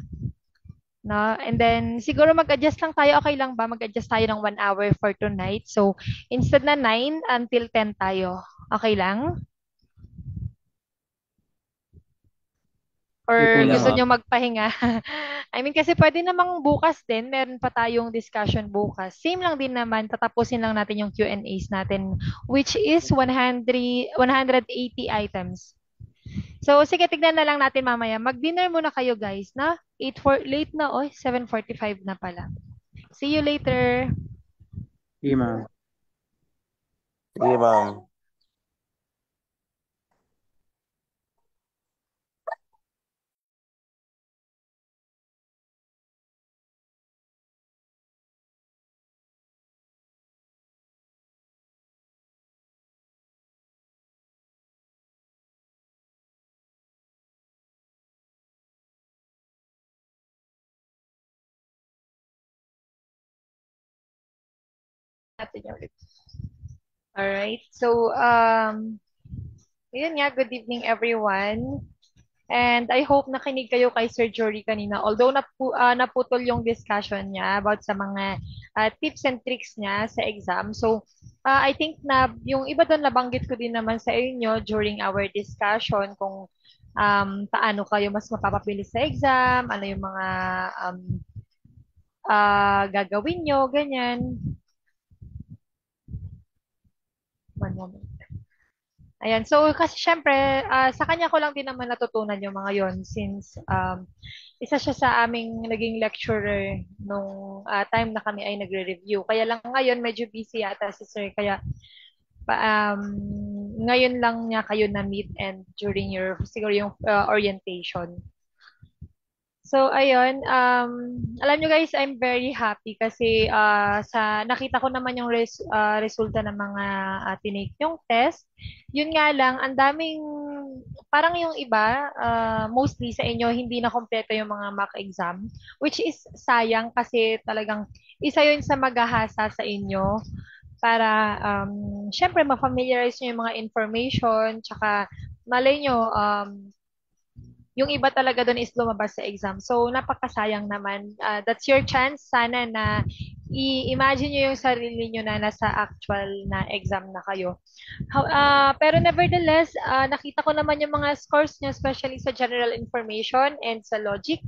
I: No? And then siguro mag-adjust lang tayo, okay lang ba? Mag-adjust tayo ng 1 hour for tonight. So instead na 9 until 10 tayo. Okay lang? Or
G: Sige po,
I: gusto
G: ma'am.
I: nyo magpahinga? I mean, kasi pwede namang bukas din, meron pa tayong discussion bukas. Same lang din naman, tatapusin lang natin yung Q&As natin, which is 180 items. So, sige, tignan na lang natin mamaya. Mag-dinner muna kayo, guys, na? Late na, 7:45 na pala. See you later.
F: Sige, ma'am.
H: Sige, ma'am.
I: Natin yung ulit. Alright. So, yun nga, good evening everyone. And I hope nakinig kayo kay Sir Jory kanina. Although naputol yung discussion niya about sa mga tips and tricks niya sa exam. So, I think na yung iba doon nabanggit ko din naman sa inyo during our discussion kung paano kayo mas mapapabilis sa exam, ano yung mga gagawin nyo, ganyan. One moment. Ayan. So, kasi syempre, sa kanya ko lang din naman natutunan yung mga yon since isa siya sa aming naging lecturer nung time na kami ay nagre-review. Kaya lang ngayon, medyo busy yata si Sir. Kaya ngayon lang niya kayo na-meet and during your, siguro yung orientation. So, ayun, alam nyo guys, I'm very happy kasi nakita ko naman yung resulta ng mga tinake yung test. Yun nga lang, ang daming, parang yung iba, mostly sa inyo, hindi na kompleto yung mga mock exam, which is sayang kasi talagang isa yun sa maghahasa sa inyo para, syempre, ma-familiarize nyo yung mga information, tsaka malay nyo, yung iba talaga doon is lumabas sa exam. So, napakasayang naman. That's your chance. Sana na i-imagine nyo yung sarili nyo na nasa actual na exam na kayo. Pero nevertheless, nakita ko naman yung mga scores nyo, especially sa general information and sa logic.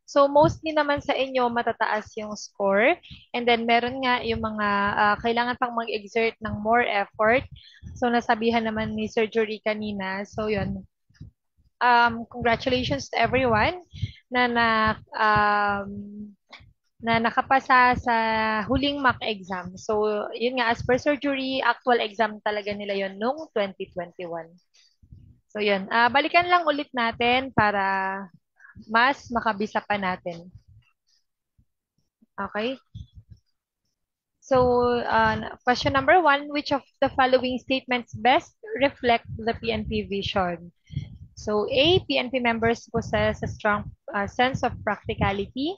I: So, mostly naman sa inyo, matataas yung score. And then, meron nga yung mga kailangan pang mag-exert ng more effort. So, nasabihan naman ni Sir Jory kanina. So, yun. Congratulations to everyone na nakapasa sa huling mock exam. So, yun nga, as per Sir Jory, actual exam talaga nila yun noong 2021. So, yun. Balikan lang ulit natin para mas makabisa pa natin. Okay? So, question number 1, which of the following statements best reflect the PNP vision? So A, PNP members possess a strong sense of practicality.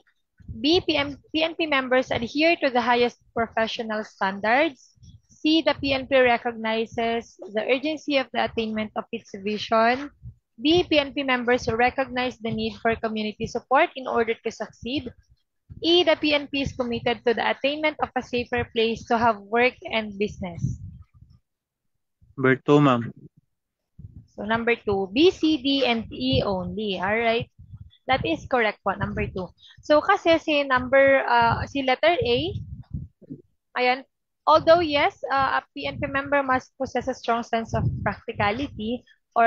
I: B, PNP members adhere to the highest professional standards. C, the PNP recognizes the urgency of the attainment of its vision. D, PNP members recognize the need for community support in order to succeed. E, the PNP is committed to the attainment of a safer place to have work and business.
F: Number 2, ma'am.
I: So number 2, B, C, D, and E only. All right. That is correct po, number 2. So kasi si letter A, ayan, although yes, a PNP member must possess a strong sense of practicality or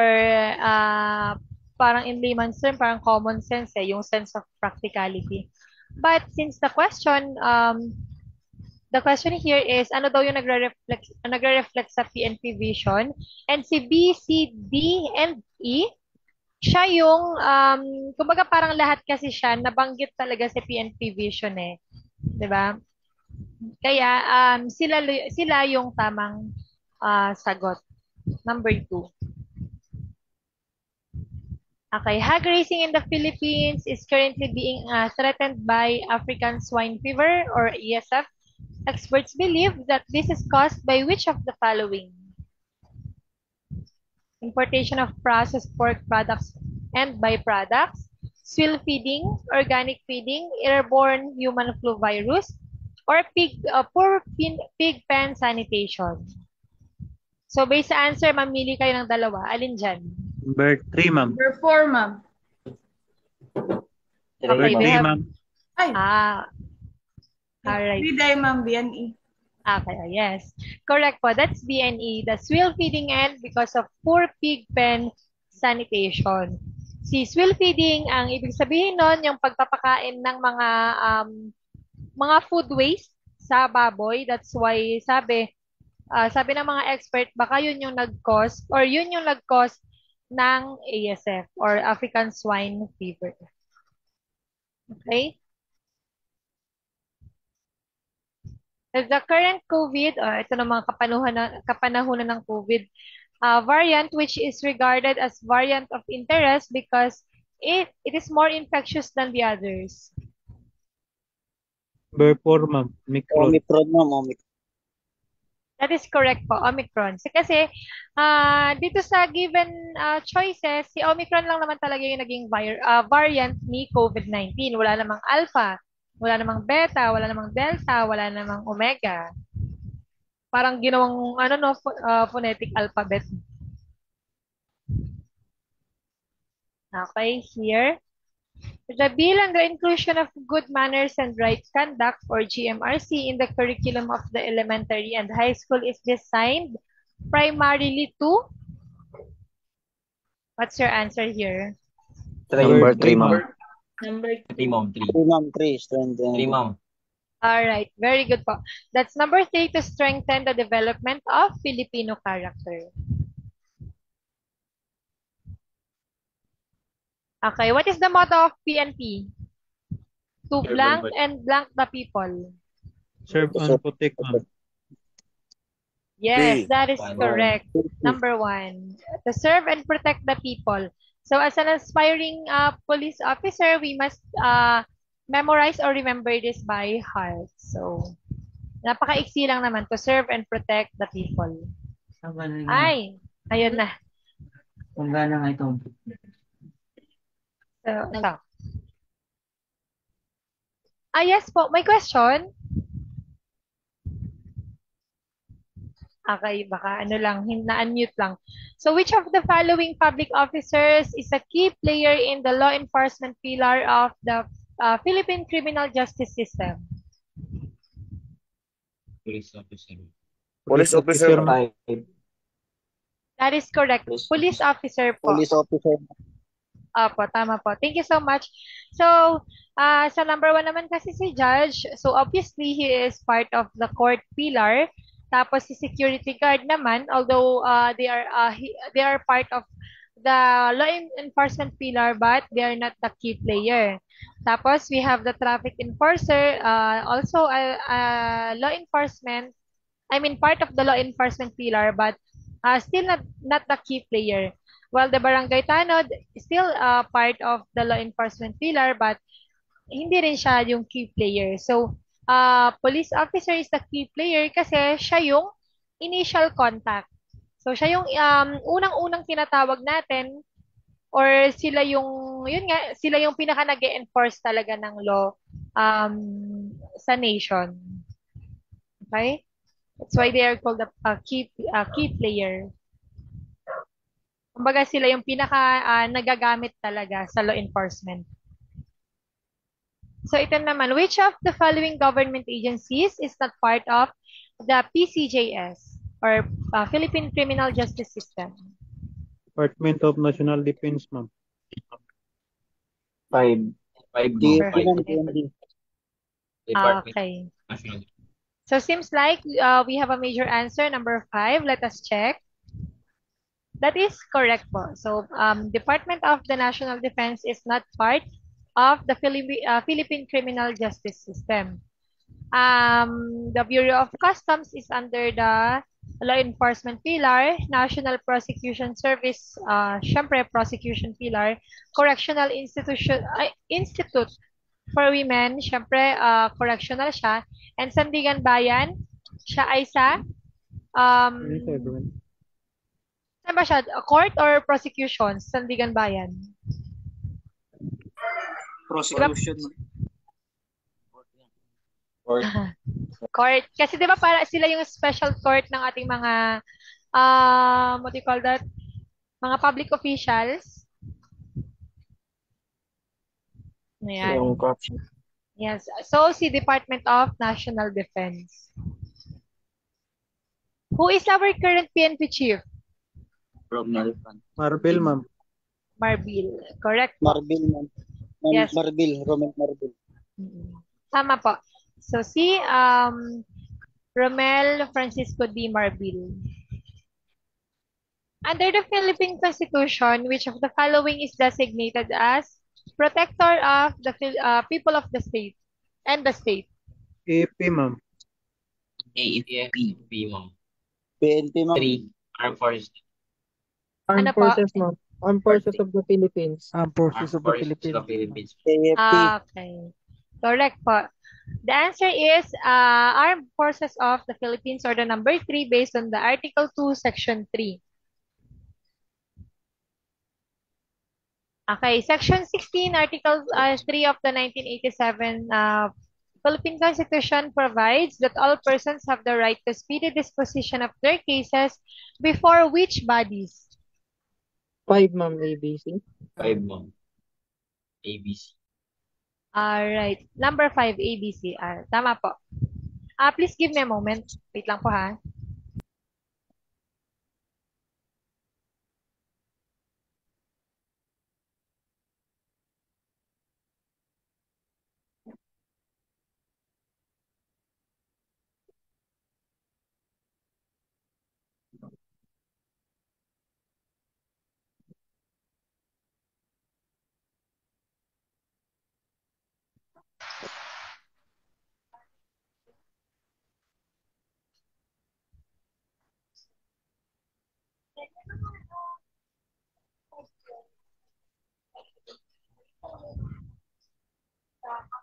I: parang in layman's term, parang common sense yung sense of practicality. But since the question here is, ano daw yung nagre-reflect sa PNP vision? And si B, C, D, and E, siya yung, kumbaga parang lahat kasi siya, nabanggit talaga sa PNP vision eh. 'Di ba? Kaya, sila yung tamang sagot. Number 2. Okay, hog raising in the Philippines is currently being threatened by African swine fever or ESF. Experts believe that this is caused by which of the following? Importation of processed pork products and byproducts, swill feeding, organic feeding, airborne human flu virus, or poor pig pen sanitation. So based sa answer, mamili kayo ng dalawa. Alin dyan?
F: Number 3, ma'am.
D: Number 4, ma'am.
I: Okay, we
C: ma'am.
I: have,
J: ma'am.
D: Ay,
I: alright.
D: Biday, ma'am, BNE.
I: Okay, yes. Correct po. That's BNE. The swill feeding end because of poor pig pen sanitation. Si swill feeding, ang ibig sabihin nun, yung pagpapakain ng mga food waste sa baboy. That's why sabi ng mga expert, baka yun yung nag-cause or yun yung nag-cause ng ASF or African Swine Fever. Okay? The current COVID, ito na mga kapanahunan ng COVID variant, which is regarded as variant of interest because it is more infectious than the others.
J: Number 4, ma'am. Omicron.
F: Omicron, ma'am. Omicron.
I: That is correct po, Omicron. Kasi dito sa given choices, si Omicron lang naman talaga yung naging variant ni COVID-19. Wala namang Alpha, wala namang Beta, wala namang Delta, wala namang Omega. Parang ginawang phonetic alphabet. Okay, here. The bill on the inclusion of good manners and right conduct or GMRC in the curriculum of the elementary and high school is designed primarily to. What's your answer here?
J: Number 3, ma'am.
K: Number
C: 3, ma'am. 3.
F: 3, ma'am. 3. Strengthen.
C: 3, ma'am.
I: All right, very good po. That's number 3, to strengthen the development of Filipino character. Okay, what is the motto of PNP? To blank and blank the people.
J: Serve and protect, ma'am.
I: Yes,
H: B.
I: that is
C: One.
I: correct. Number 1, to serve and protect the people. So as an aspiring police officer, we must memorize or remember this by heart. So, napaka-iksi lang naman, to serve and protect the people. Ay, ayun na.
C: Kung gano'n nga ito.
I: So, ito. Yes po, may question? Okay, baka na-unmute lang. So, which of the following public officers is a key player in the law enforcement pillar of the Philippine criminal justice system?
C: Police officer.
H: Police officer.
J: ma'am.
C: 5.
I: That is correct. Police officer po.
F: Police officer.
I: Opo, tama po. Thank you so much. So, sa number 1 naman kasi si Judge, so obviously he is part of the court pillar. Tapos si security guard naman, although they are part of the law enforcement pillar, but they are not the key player. Tapos we have the traffic enforcer, also law enforcement, part of the law enforcement pillar, but still not the key player. While the barangay tanod is still part of the law enforcement pillar, but hindi rin siya yung key player. So, police officer is the key player kasi siya yung initial contact. So, siya yung unang-unang tinatawag natin or sila yung pinaka nag-enforce talaga ng law sa nation. Okay? That's why they are called a key player. Kumbaga sila yung pinaka nagagamit talaga sa law enforcement. So ito naman, which of the following government agencies is not part of the PCJS or Philippine Criminal Justice System?
J: Department of National Defense, ma'am.
C: 5. 5, ma'am.
I: Perfect. Okay. So seems like we have a major answer, number 5. Let us check. That is correct po. So, Department of the National Defense is not part of the Philippine Criminal Justice System. The Bureau of Customs is under the law enforcement pillar, National Prosecution Service, syempre prosecution pillar, Correctional Institute for Women, syempre correctional siya, and Sandigan Bayan, siya ay sa saan ba siya? Court or prosecution? Sandigan Bayan?
E: Prosecution.
I: Court. Kasi di ba para sila yung special court ng ating mga, what do you call that? Mga public officials. Ayan. Yes. So, si Department of National Defense. Who is our current PNP chief?
J: Marbil, ma'am.
I: Marbil. Correct po.
F: Marbil, ma'am.
I: Yes.
F: Marbil, Romel Marbil.
I: Tama po. So, si Romel Francisco D. Marbil. Under the Philippine Constitution, which of the following is designated as protector of the people of the state and the state?
J: AP, ma'am.
C: AFP, ma'am.
F: PNP, ma'am.
C: 3. Armed Forces.
I: Ano po?
K: ma'am. Armed Forces of the Philippines.
B: Armed Forces of the
C: Forces
B: Philippines.
C: of Philippines.
F: AFP.
I: Okay. Correct po. The answer is Armed Forces of the Philippines, or the number 3 based on the Article 2, Section 3. Okay, Section 16, Article 3 of the 1987 Philippine Constitution provides that all persons have the right to speedy disposition of their cases before which bodies?
K: 5, ma'am, ABC.
C: 5, ma'am. ABC.
I: Alright, number 5, ABCR. Tama po. Please give me a moment. Wait lang po ha.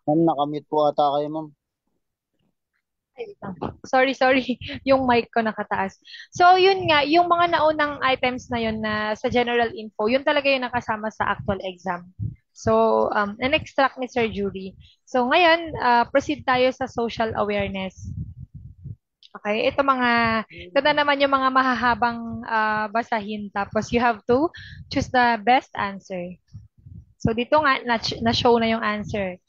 F: Ma'am, nakamute po ata kayo, ma'am.
I: Sorry. Yung mic ko nakataas. So, yun nga, yung mga naunang items na yun na sa general info, yun talaga yung nakasama sa actual exam. So, an-extract ni Sir Jury. So, ngayon, proceed tayo sa social awareness. Okay, ito na naman yung mga mahahabang basahin. Tapos, you have to choose the best answer. So, dito nga, na-show na yung answer.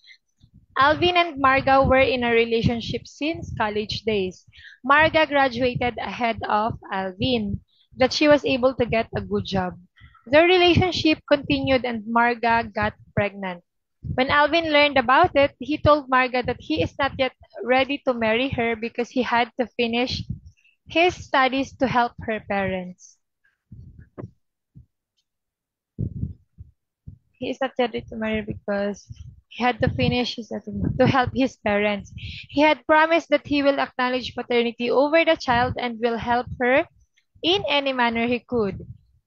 I: Alvin and Marga were in a relationship since college days. Marga graduated ahead of Alvin, that she was able to get a good job. Their relationship continued and Marga got pregnant. When Alvin learned about it, he told Marga that he is not yet ready to marry her because he had to finish his studies to help her parents. He is not ready to marry because he had to finish his to help his parents. He had promised that he will acknowledge paternity over the child and will help her in any manner he could.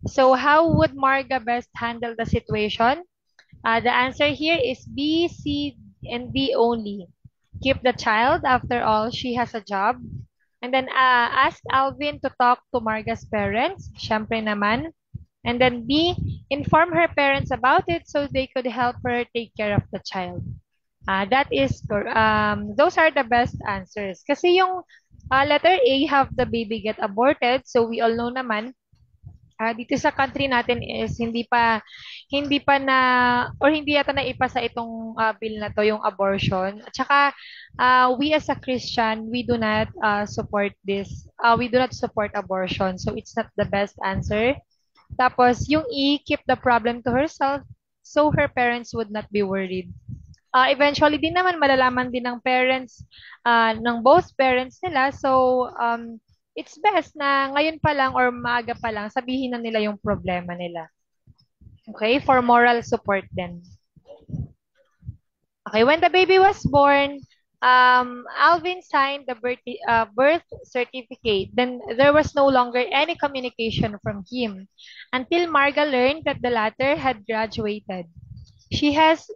I: So how would Marga best handle the situation? The answer here is B, C, and D only. Keep the child. After all, she has a job. And then ask Alvin to talk to Marga's parents. Syempre naman. And then B, inform her parents about it so they could help her take care of the child. Those are the best answers. Kasi yung letter A, have the baby get aborted. So we all know naman, dito sa country natin is hindi yata naipasa itong bill na to, yung abortion. At saka, we as a Christian, we do not support this. We do not support abortion. So it's not the best answer. Tapos, yung E, keep the problem to herself so her parents would not be worried. Eventually din naman, malalaman din ng parents, ng both parents nila. So, it's best na ngayon pa lang or maaga pa lang, sabihin na nila yung problema nila. Okay? For moral support din. Okay, when the baby was born, Alvin signed the birth certificate. Then there was no longer any communication from him until Marga learned that the latter had graduated. She was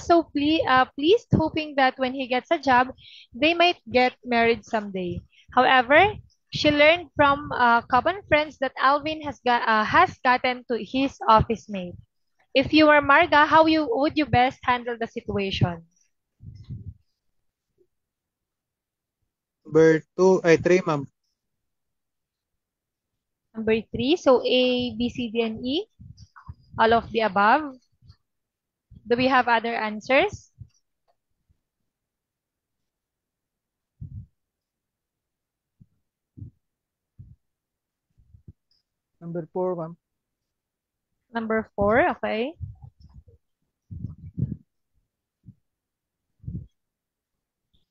I: so pleased, hoping that when he gets a job, they might get married someday. However, she learned from common friends that Alvin has gotten to his office mate. If you were Marga, how would you best handle the situation?
J: Number 3, ma'am.
I: Number 3, so A, B, C, D, and E, all of the above. Do we have other answers?
B: Number 4, ma'am.
I: Number 4, okay.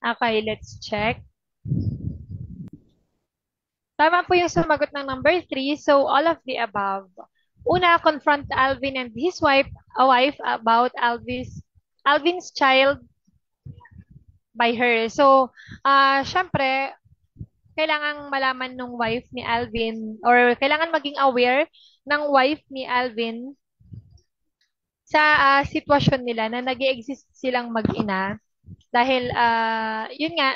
I: Okay, let's check. Tama po yung sumagot ng number 3. So, all of the above. Una, confront Alvin and his wife about Alvin's child by her. So, syempre, kailangan malaman ng wife ni Alvin or kailangan maging aware ng wife ni Alvin sa sitwasyon nila na nag-exist silang mag-ina dahil yun nga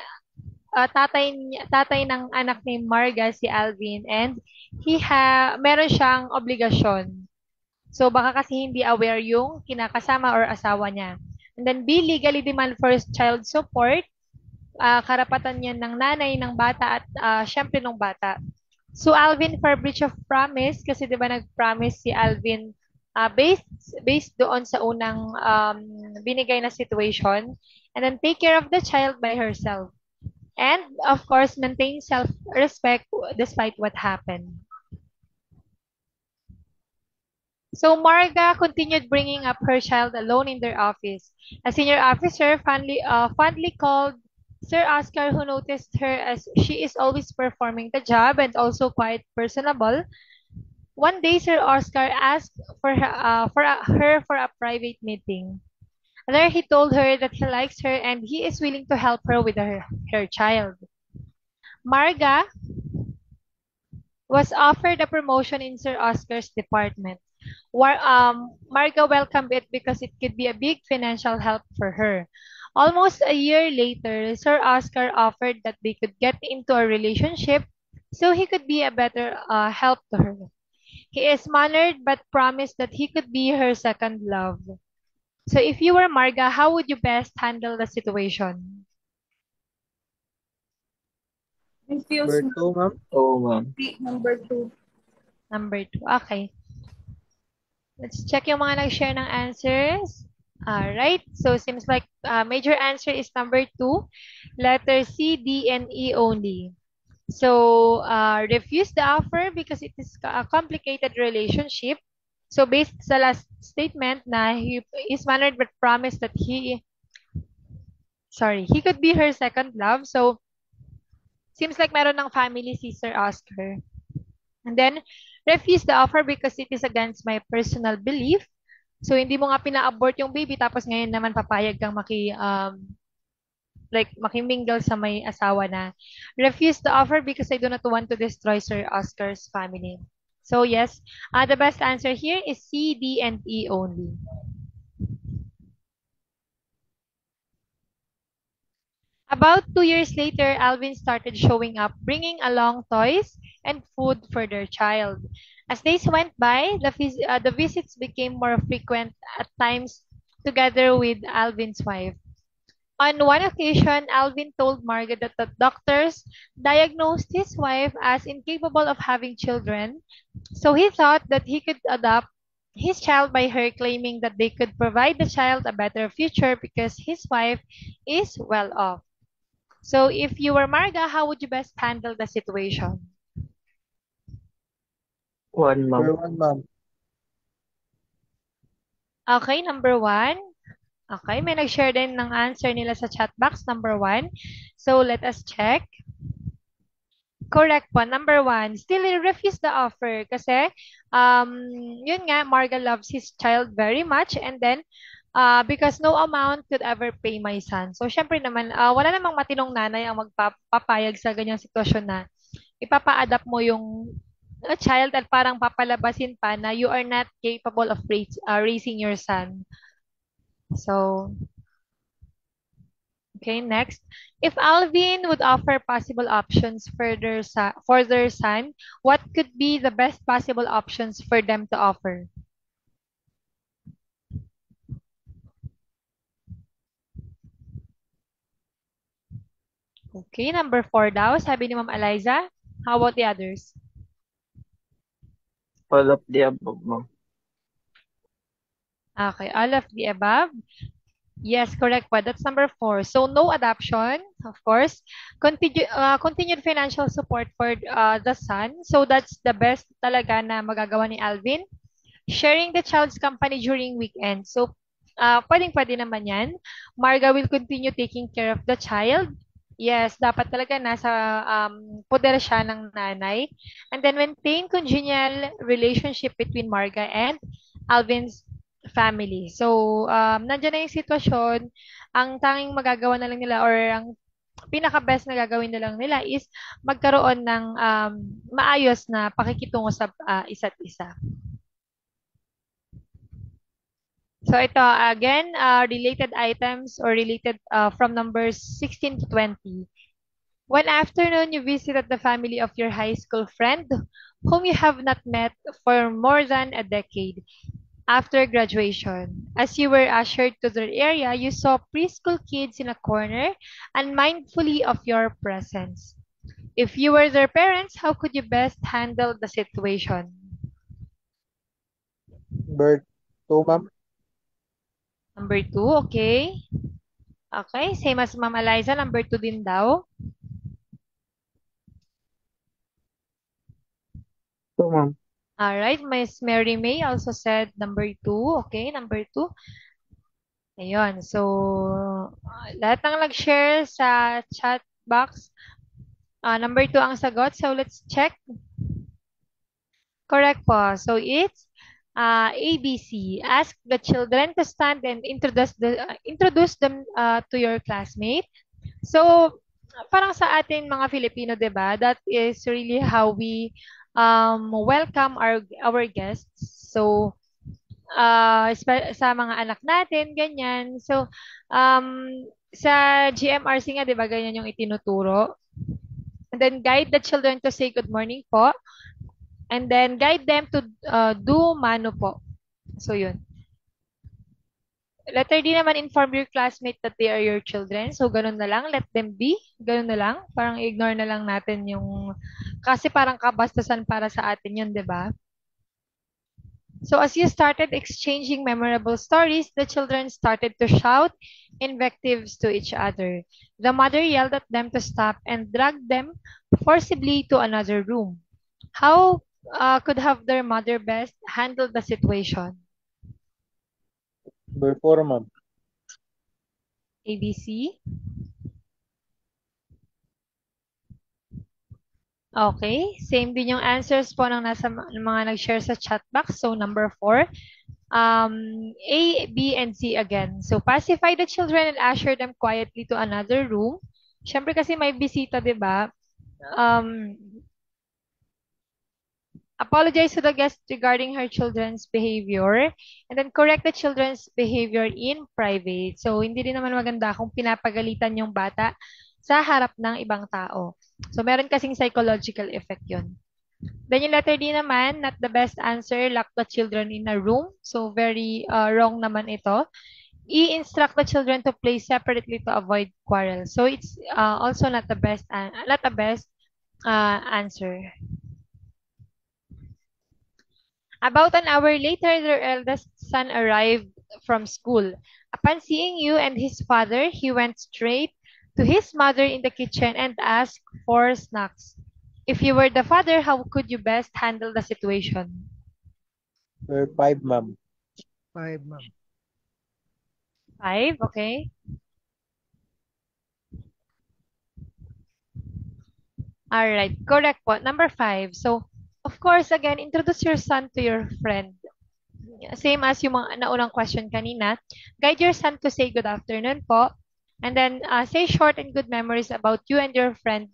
I: tatay ng anak ni Marga si Alvin and meron siyang obligasyon. So baka kasi hindi aware yung kinakasama or asawa niya. And then B, legally demand for child support. Karapatan yan ng nanay ng bata at syempre ng bata. So Alvin for breach of promise kasi 'di ba nag-promise si Alvin based doon sa unang binigay na situation, and then take care of the child by herself. And of course, maintain self-respect despite what happened. So Marga continued bringing up her child alone in their office. A senior officer fondly called Sir Oscar, who noticed her as she is always performing the job and also quite personable. One day, Sir Oscar asked for her for a private meeting. There he told her that he likes her and he is willing to help her with her child. Marga was offered a promotion in Sir Oscar's department. Marga welcomed it because it could be a big financial help for her. Almost a year later, Sir Oscar offered that they could get into a relationship so he could be a better help to her. He is mannered but promised that he could be her second love. So if you were Marga, how would you best handle the situation?
D: Confused,
J: Number 2, ma'am.
H: Oo, ma'am.
D: number 2.
I: Number 2. Okay. Let's check yung mga nag-share ng answers. Alright. So seems like major answer is number 2. Letter C, D, and E only. So refuse the offer because it is a complicated relationship. So based sa last statement na he is mannered but promised that he could be her second love. So seems like meron ng family si Sir Oscar. And then refuse the offer because it is against my personal belief. So hindi mo nga pina-abort yung baby tapos ngayon naman papayag kang makimingle sa may asawa na. Refuse the offer because I do not want to destroy Sir Oscar's family. So yes, the best answer here is C, D, and E only. About 2 years later, Alvin started showing up, bringing along toys and food for their child. As days went by, the visits became more frequent at times together with Alvin's wife. On one occasion, Alvin told Margaret that the doctors diagnosed his wife as incapable of having children, so he thought that he could adopt his child by her, claiming that they could provide the child a better future because his wife is well off. So if you were Marga, how would you best handle the situation?
H: 1,
J: Number
H: ma'am.
J: 1, ma'am.
I: Okay, number 1. Okay, may nag-share din ng answer nila sa chat box, number 1. So let us check. Correct po, number 1. Still refuse the offer kasi yun nga, Marga loves his child very much and then because no amount could ever pay my son. So syempre naman, wala namang matinong nanay ang magpapayag sa ganyang sitwasyon na ipapa-adapt mo yung child at parang papalabasin pa na you are not capable of raising your son. So, okay, next. If Alvin would offer possible options for their son, what could be the best possible options for them to offer? Okay, number 4 daw, sabi ni Ma'am Eliza. How about the others?
H: All of the above, ma'am.
I: Okay, all of the above. Yes, correct po. That's number 4. So no adoption, of course. Continued financial support for the son. So that's the best talaga na magagawa ni Alvin. Sharing the child's company during weekends. So pwedeng-pwede naman yan. Marga will continue taking care of the child. Yes, dapat talaga nasa poder siya ng nanay. And then maintain congenial relationship between Marga and Alvin's family. So, nandiyan na yung sitwasyon, ang tanging magagawa na lang nila or ang pinaka-best na gagawin na lang nila is magkaroon ng maayos na pakikitungo sa isa't isa. So ito, again, related items or related from numbers 16 to 20. One afternoon, you visited the family of your high school friend whom you have not met for more than a decade. After graduation, as you were ushered to their area, you saw preschool kids in a corner, unmindfully of your presence. If you were their parents, how could you best handle the situation?
J: Number 2, ma'am.
I: Number 2, okay. Okay, same as Ma'am Eliza, number 2 din daw.
K: 2, ma'am.
I: Alright, Miss Mary May also said number 2. Okay, number 2. Ayun, so lahat ng nag-share sa chat box, number 2 ang sagot. So let's check. Correct po. So it's ABC. Ask the children to stand and introduce them to your classmate. So parang sa atin mga Filipino, 'di ba? That is really how we welcome our guests. So sa mga anak natin, ganyan. So sa GMRC nga, 'di ba, ganyan yung itinuturo. And then guide the children to say good morning po. And then guide them to do mano po. So yun. Letter D naman, inform your classmate that they are your children. So ganun na lang, let them be. Ganun na lang. Parang ignore na lang natin yung, kasi parang kabastusan para sa atin yun, di ba? So as you started exchanging memorable stories, the children started to shout invectives to each other. The mother yelled at them to stop and dragged them forcibly to another room. How could have their mother best handle the situation?
J: Number 4, ma'am.
I: ABC. Okay, same din yung answers po ng nasa mga nag-share sa chat box. So number 4, A, B, and C again. So pacify the children and usher them quietly to another room. Syempre kasi may bisita, 'di ba? Apologize to the guest regarding her children's behavior and then correct the children's behavior in private. So, hindi rin naman maganda kung pinapagalitan yung bata sa harap ng ibang tao. So, meron kasing psychological effect yun. Then yung letter D naman, not the best answer, lock the children in a room. So, very wrong naman ito. I-instruct the children to play separately to avoid quarrel. So, it's also not the best answer. About an hour later, their eldest son arrived from school. Upon seeing you and his father, he went straight to his mother in the kitchen and asked for snacks. If you were the father, how could you best handle the situation?
J: Number 5, ma'am.
B: 5, ma'am.
I: 5, okay. All right, correct po. Number 5. So, of course, again, introduce your son to your friend. Same as yung mga naunang question kanina. Guide your son to say good afternoon po. And then, say short and good memories about you and your friend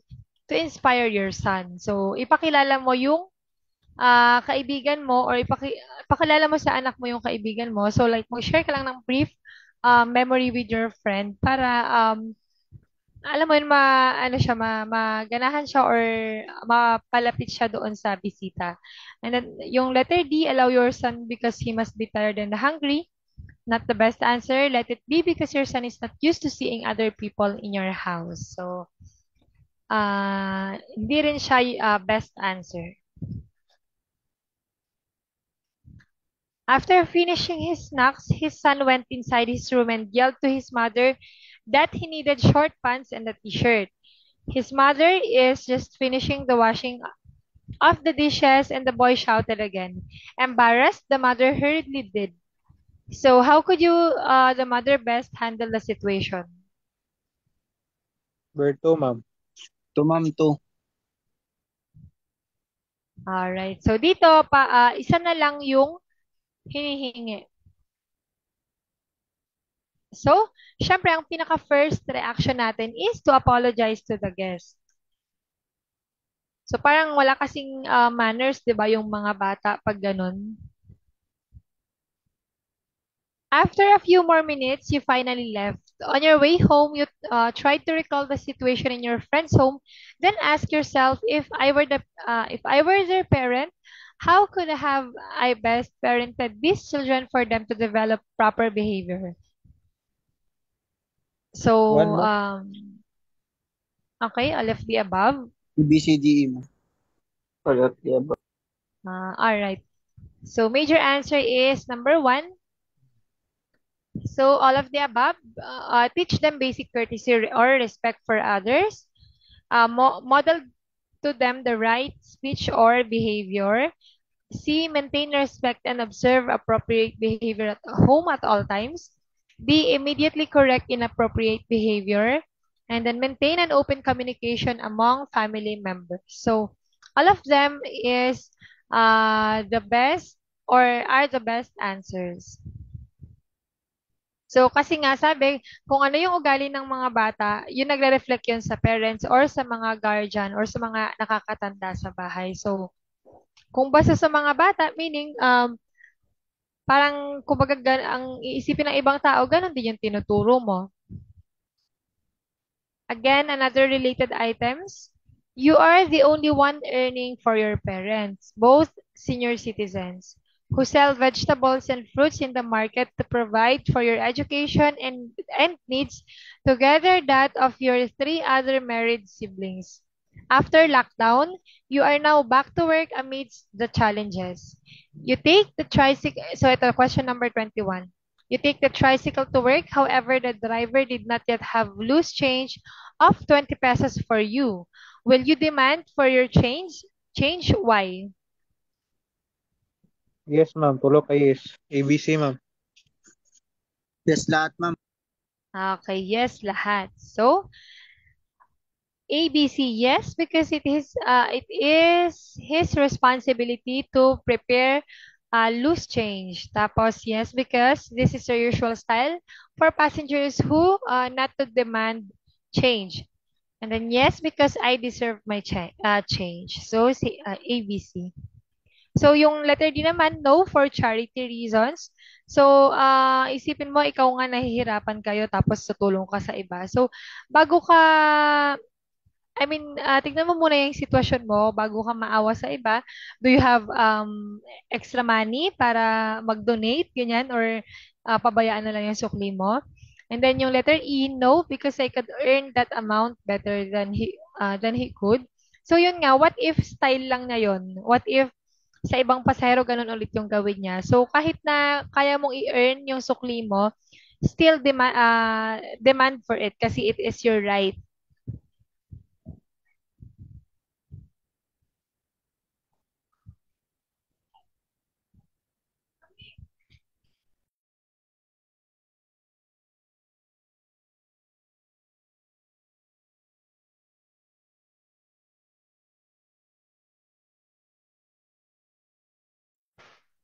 I: to inspire your son. So, ipakilala mo yung kaibigan mo or ipakilala mo sa anak mo yung kaibigan mo. So, like, mag-share ka lang ng brief memory with your friend para alam mo yun, maganahan siya or mapalapit siya doon sa bisita. And then, yung letter D, allow your son because he must be tired and hungry. Not the best answer. Let it be because your son is not used to seeing other people in your house. So, hindi rin siya best answer. After finishing his snacks, his son went inside his room and yelled to his mother that he needed short pants and a t-shirt. His mother is just finishing the washing of the dishes and the boy shouted again. Embarrassed, the mother hurriedly did. So how could the mother best handle the situation?
J: Number 2, ma'am.
F: 2, ma'am, 2.
I: Alright. So dito, isa na lang yung hinihingi. So, syempre, ang pinaka-first reaction natin is to apologize to the guest. So, parang wala kasing manners, di ba, yung mga bata pag ganun. After a few more minutes, you finally left. On your way home, you tried to recall the situation in your friend's home, then ask yourself, if I were their parent, how could I best parented these children for them to develop proper behavior?
J: 1,
I: So,
J: ma'am.
I: okay, all of the above.
F: ABCDE, ma'am.
K: All of the above.
I: All right. So, major answer is number 1. So, all of the above, teach them basic courtesy or respect for others. Model to them the right speech or behavior. C, maintain respect and observe appropriate behavior at home at all times. D, immediately correct inappropriate behavior. And then maintain an open communication among family members. So, all of them is the best or are the best answers. So, kasi nga sabi, kung ano yung ugali ng mga bata, yun nagre-reflect yun sa parents or sa mga guardian or sa mga nakakatanda sa bahay. So, kung basta sa mga bata, meaning, parang, kumbaga, ang iisipin ng ibang tao, ganun din yung tinuturo mo. Again, another related items. You are the only one earning for your parents, both senior citizens, who sell vegetables and fruits in the market to provide for your education and needs, together that of your 3 other married siblings. After lockdown, you are now back to work amidst the challenges. You take the tricycle, so ito, question number 21. You take the tricycle to work, however, the driver did not yet have loose change of 20 pesos for you. Will you demand for your change? Change, why?
J: Yes, ma'am. Tulo kay yes. ABC, ma'am.
F: Yes, lahat, ma'am.
I: Okay, yes, lahat. So, ABC, yes, because it is his responsibility to prepare loose change. Tapos, yes, because this is your usual style for passengers who not to demand change. And then, yes, because I deserve my change. So, ABC. So, yung letter D naman, no, for charity reasons. So, isipin mo, ikaw nga nahihirapan kayo tapos tutulong ka sa iba. So, bago ka, tignan mo muna yung sitwasyon mo bago ka maawa sa iba. Do you have extra money para mag-donate, ganyan, or pabayaan na lang yung sukli mo? And then yung letter E, no, because I could earn that amount better than he could. So yun nga, what if style lang na yun? What if sa ibang pasahero ganun ulit yung gawin niya? So kahit na kaya mong i-earn yung sukli mo, still demand for it kasi it is your right.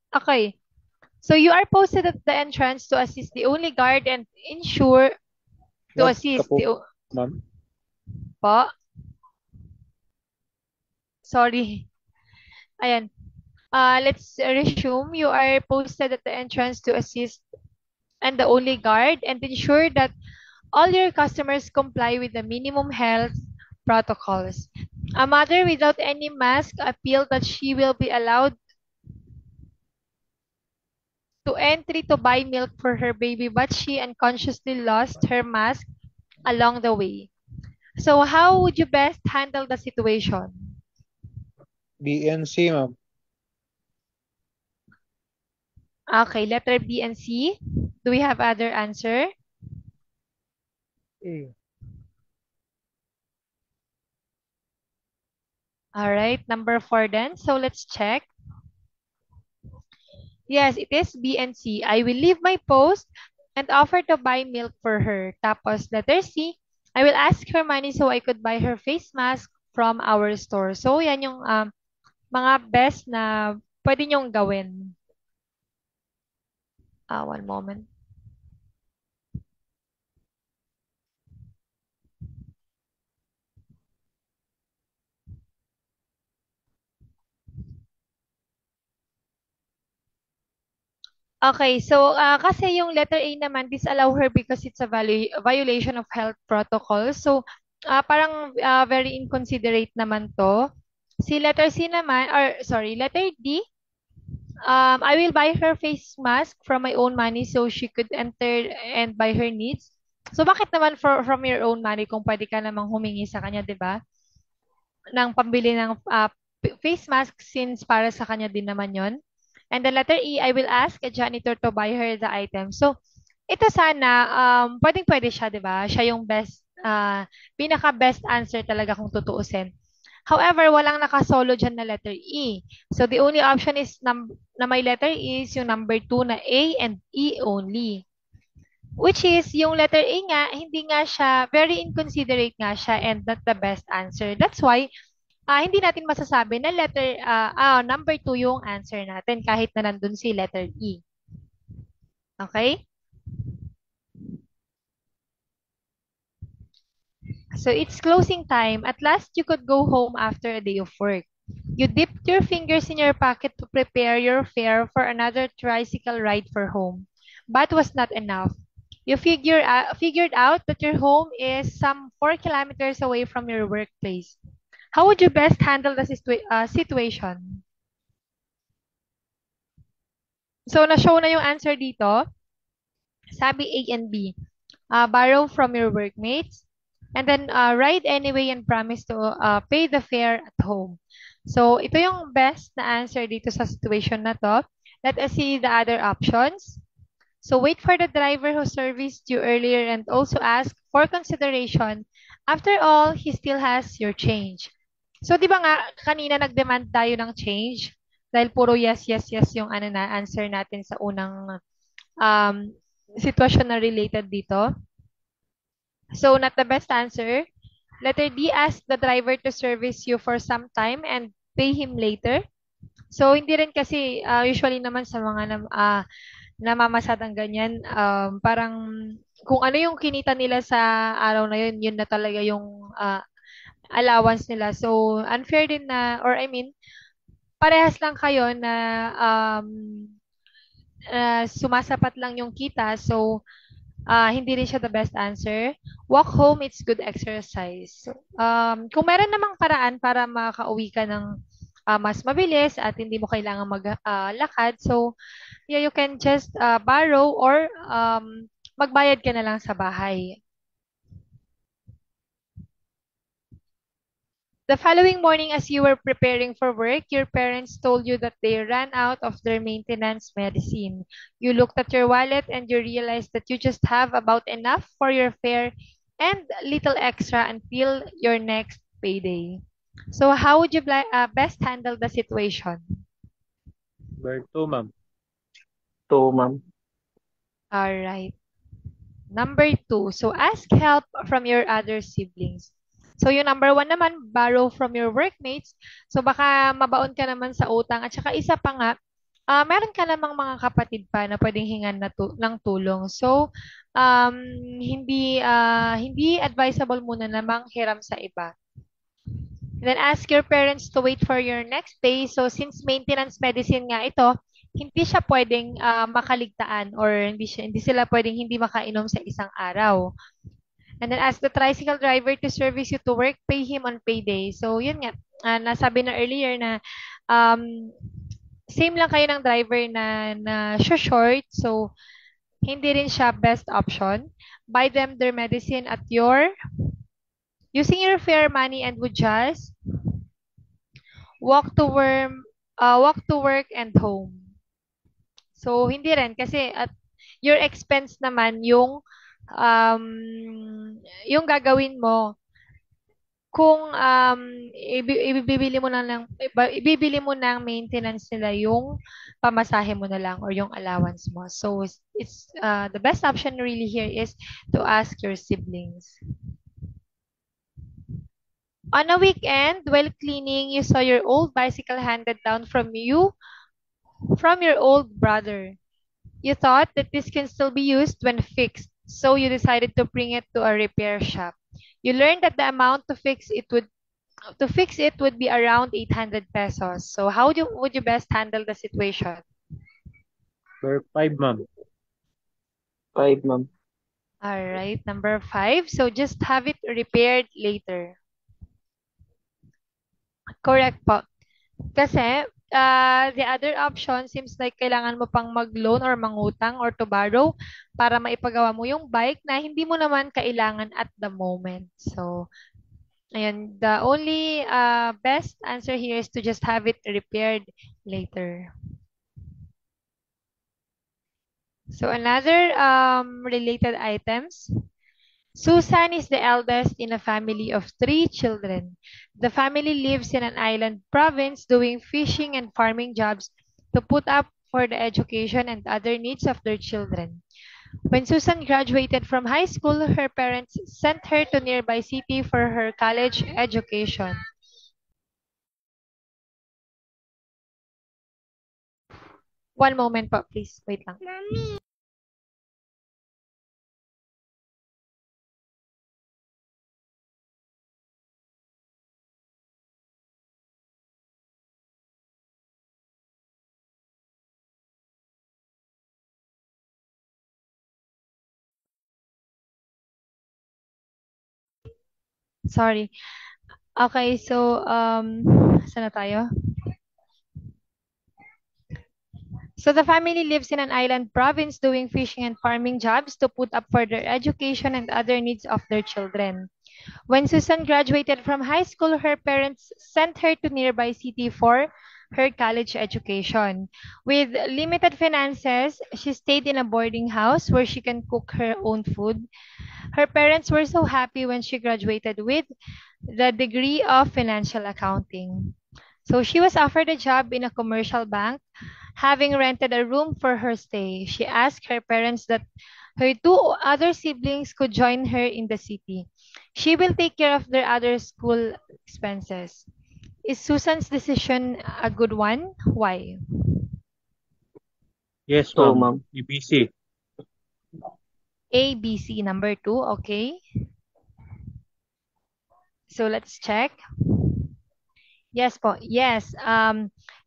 I: Okay. So you are posted at the entrance to assist the only guard and ensure to
J: Wag ka
I: assist
J: po, ma'am.
I: po. Sorry. Ayan. Let's resume. You are posted at the entrance to assist and the only guard and ensure that all your customers comply with the minimum health protocols. A mother without any mask appealed that she will be allowed to entry to buy milk for her baby, but she unconsciously lost her mask along the way. So how would you best handle the situation?
J: BNC, ma'am.
I: Okay, letter B and C. Do we have other answer?
J: A.
I: All right, number 4 then. So let's check. Yes, it is B and C. I will leave my post and offer to buy milk for her. Tapos letter C, I will ask her money so I could buy her face mask from our store. So yan yung mga best na pwede nyong gawin. One moment. Okay, so kasi yung letter A naman, disallow her because it's a violation of health protocol. So parang very inconsiderate naman to. Si letter C naman, or sorry, letter D, I will buy her face mask from my own money so she could enter and buy her needs. So bakit naman from your own money kung pwede ka namang humingi sa kanya, 'di ba? Ng pambili ng face mask since para sa kanya din naman 'yon. And the letter E, I will ask a janitor to buy her the item. So ito sana pwedeng-pwede siya, 'di ba? Siya yung best pinaka-best answer talaga kung tutuusin. However, walang nakasolo dyan na letter E. So, the only option is na may letter E is yung number 2 na A and E only. Which is, yung letter A nga, hindi nga siya, very inconsiderate nga siya and not the best answer. That's why, hindi natin masasabi na number 2 yung answer natin kahit na nandun si letter E. Okay? So it's closing time. At last, you could go home after a day of work. You dipped your fingers in your pocket to prepare your fare for another tricycle ride for home. But was not enough. You figured out that your home is some 4 kilometers away from your workplace. How would you best handle the situation? So, na-show na yung answer dito. Sabi A and B. Borrow from your workmates. And then, ride anyway and promise to pay the fare at home. So, ito yung best na answer dito sa situation na to. Let us see the other options. So, wait for the driver who serviced you earlier and also ask for consideration. After all, he still has your change. So, di ba nga, kanina nag-demand tayo ng change? Dahil puro yes, yes, yes yung answer natin sa unang sitwasyon na related dito. So, not the best answer. Letter D, ask the driver to service you for some time and pay him later. So, hindi rin kasi usually naman sa mga namamasatang ganyan, parang kung ano yung kinita nila sa araw na yun, yun na talaga yung allowance nila. So, unfair din na, or I mean, parehas lang kayo na sumasapat lang yung kita. So, hindi rin siya the best answer. Walk home, it's good exercise. So, kung meron namang paraan para makauwi ka ng mas mabilis at hindi mo kailangan maglakad, so yeah, you can just borrow or magbayad ka na lang sa bahay. The following morning, as you were preparing for work, your parents told you that they ran out of their maintenance medicine. You looked at your wallet and you realized that you just have about enough for your fare and little extra until your next payday. So how would you best handle the situation?
J: Number 2, ma'am.
K: 2, ma'am.
I: All right. Number 2, so ask help from your other siblings. So yung number 1 naman, borrow from your workmates. So baka mabaon ka naman sa utang. At saka isa pa nga, meron ka namang mga kapatid pa na pwedeng hingan ng tulong. So hindi advisable muna na manghiram sa iba. Then ask your parents to wait for your next pay. So since maintenance medicine nga ito, hindi siya pwedeng makaligtaan or hindi sila pwedeng hindi makainom sa isang araw. And then ask the tricycle driver to service you to work, pay him on payday. So yun nga, nasabi na earlier na same lang kayo ng driver na short, so hindi rin siya best option. Buy them their medicine at using your fare money and would just walk to work and home. So, hindi rin kasi at your expense naman yung gagawin mo kung ibibili mo na ng ibibili mo ng maintenance nila yung pamasahe mo na lang or yung allowance mo. So it's the best option really here is to ask your siblings. On a weekend, while cleaning, you saw your old bicycle handed down from your old brother. You thought that this can still be used when fixed, so you decided to bring it to a repair shop. You learned that the amount to fix it would be around 800 pesos. So how would you best handle the situation?
J: Number 5, ma'am.
K: 5, ma'am.
I: All right, number 5. So just have it repaired later. Correct po. Kasi the other option seems like kailangan mo pang mag-loan or mangutang or to borrow para maipagawa mo yung bike na hindi mo naman kailangan at the moment. So, ayan, the only best answer here is to just have it repaired later. So another related items. Susan is the eldest in a family of 3 children. The family lives in an island province doing fishing and farming jobs to put up for the education and other needs of their children. When Susan graduated from high school, her parents sent her to nearby city for her college education. One moment po, please. Wait lang. Sorry. Okay, so saan na tayo? So the family lives in an island province doing fishing and farming jobs to put up for their education and other needs of their children. When Susan graduated from high school, her parents sent her to nearby city for her college education. With limited finances, she stayed in a boarding house where she can cook her own food. Her parents were so happy when she graduated with the degree of financial accounting. So she was offered a job in a commercial bank. Having rented a room for her stay, she asked her parents that her 2 other siblings could join her in the city. She will take care of their other school expenses. Is Susan's decision a good one? Why?
J: Yes,
K: 2,
J: ma'am.
K: ma'am.
J: EBC.
I: A, B, C, number 2. Okay. So let's check. Yes po. Yes.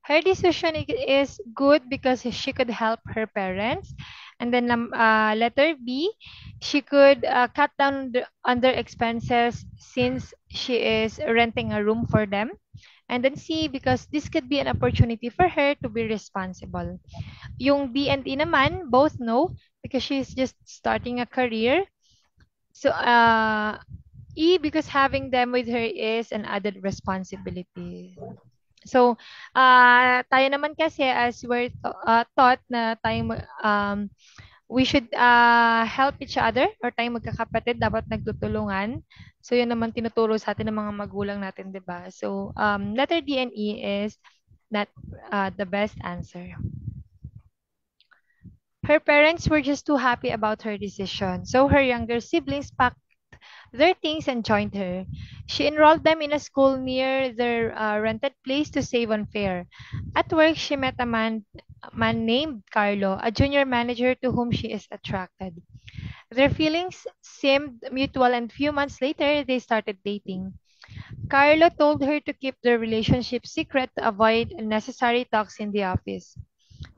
I: Her decision is good because she could help her parents. And then letter B, she could cut down on their expenses since she is renting a room for them. And then C, because this could be an opportunity for her to be responsible. Yung D and E naman, both no, because she's just starting a career. So E, because having them with her is an added responsibility. So, tayo naman kasi as we're taught na we should help each other or tayong magkakapatid dapat nagtutulungan. So, yun naman tinuturo sa atin ng mga magulang natin, di ba? So, letter D and E is not the best answer. Her parents were just too happy about her decision. So, her younger siblings packed their things and joined her. She enrolled them in a school near their rented place to save on fare. At work, she met a man named Carlo, a junior manager to whom she is attracted. Their feelings seemed mutual, and few months later, they started dating. Carlo told her to keep their relationship secret to avoid unnecessary talks in the office.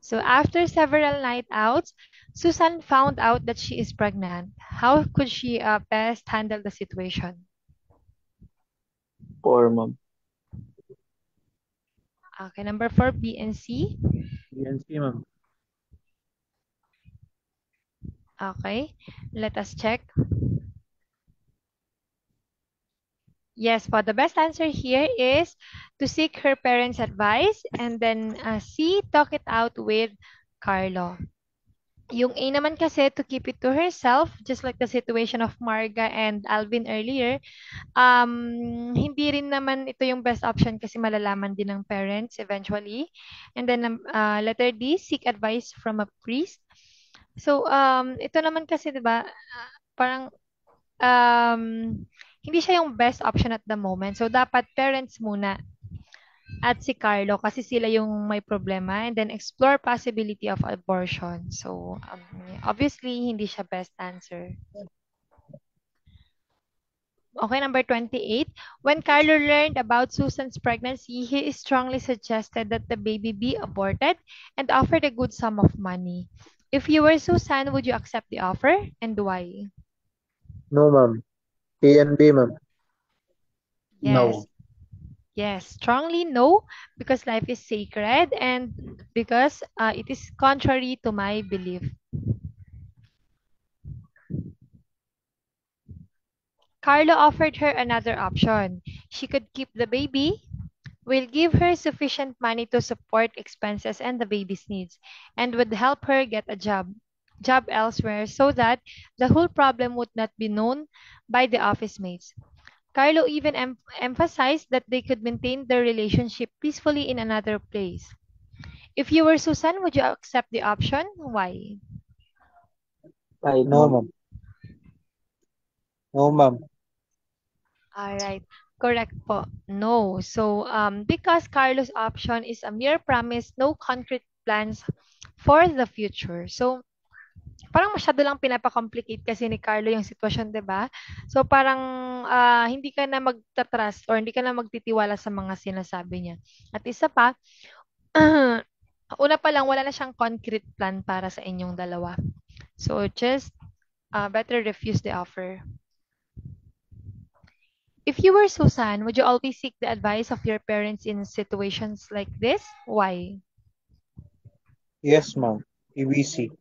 I: So after several night outs, Susan found out that she is pregnant. How could she best handle the situation?
K: 4, ma'am.
I: Okay, number 4, B and C.
J: B and C, ma'am.
I: Okay, let us check. Yes, but the best answer here is to seek her parents' advice, and then C, talk it out with Carlo. Yung A naman kasi, to keep it to herself, just like the situation of Marga and Alvin earlier, hindi rin naman ito yung best option kasi malalaman din ng parents eventually. And then, letter D, seek advice from a priest. So, ito naman kasi, di ba, parang, hindi siya yung best option at the moment. So, dapat parents muna at si Carlo kasi sila yung may problema, and then explore possibility of abortion. So, obviously, hindi siya best answer. Okay, number 28. When Carlo learned about Susan's pregnancy, he strongly suggested that the baby be aborted and offered a good sum of money. If you were Susan, would you accept the offer, and why?
J: No, ma'am. A and B, ma'am.
I: Yes.
A: No.
I: Yes, strongly no, because life is sacred and because it is contrary to my belief. Carlo offered her another option. She could keep the baby, will give her sufficient money to support expenses and the baby's needs, and would help her get a job elsewhere so that the whole problem would not be known by the office mates. Carlo even emphasized that they could maintain their relationship peacefully in another place. If you were Susan, would you accept the option? Why?
K: 5,
J: No,
K: ma'am.
J: ma'am. No, ma'am.
I: All right. Correct po. No. So, because Carlos' option is a mere promise, no concrete plans for the future. So, parang masyado lang pinapa-complicate kasi ni Carlo yung sitwasyon, 'di ba? So, parang hindi ka na magta-trust or hindi ka na magtitiwala sa mga sinasabi niya. At isa pa, una pa lang, wala na siyang concrete plan para sa inyong dalawa. So, just better refuse the offer. If you were Susan, would you always seek the advice of your parents in situations like this? Why?
J: Yes, ma'am. EBC.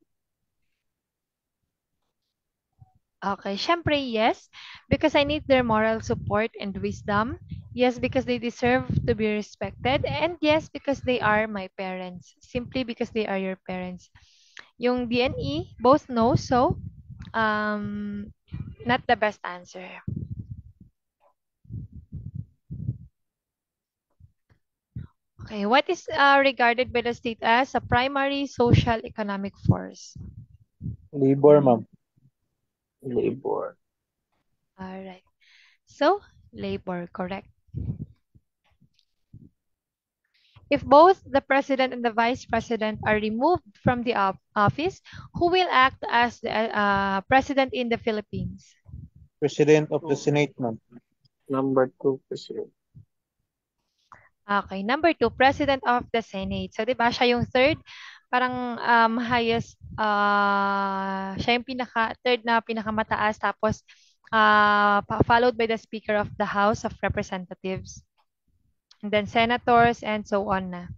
I: Okay, syempre yes, because I need their moral support and wisdom. Yes, because they deserve to be respected. And yes, because they are my parents. Simply because they are your parents. Yung D and E, both no, so not the best answer. Okay, what is regarded by the state as a primary social economic force?
J: Labor, ma'am.
K: Labor.
I: All right. So, labor, correct. If both the president and the vice president are removed from the office, who will act as the president in the Philippines?
J: President of the Senate, ma'am.
K: Number 2, President.
I: Okay, number 2, president of the Senate. So, di ba, siya yung third, parang highest, siya yung third na pinakamataas, tapos followed by the Speaker of the House of Representatives. And then senators and so on na.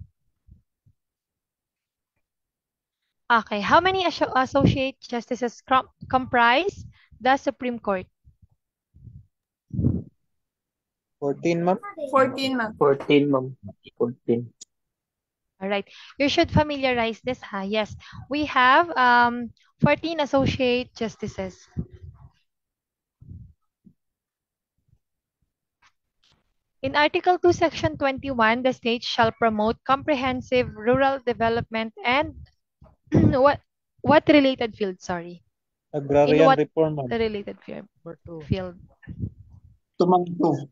I: Okay, how many associate justices comprise the Supreme Court?
J: 14, ma'am.
D: 14, ma'am.
K: 14, ma'am. 14.
I: All right. You should familiarize this, ha? Yes. We have 14 associate justices. In Article 2, Section 21, the state shall promote comprehensive rural development and what related field, sorry?
J: Agrarian
I: In what
J: reform, ma'am.
I: related field?
F: Tumangto.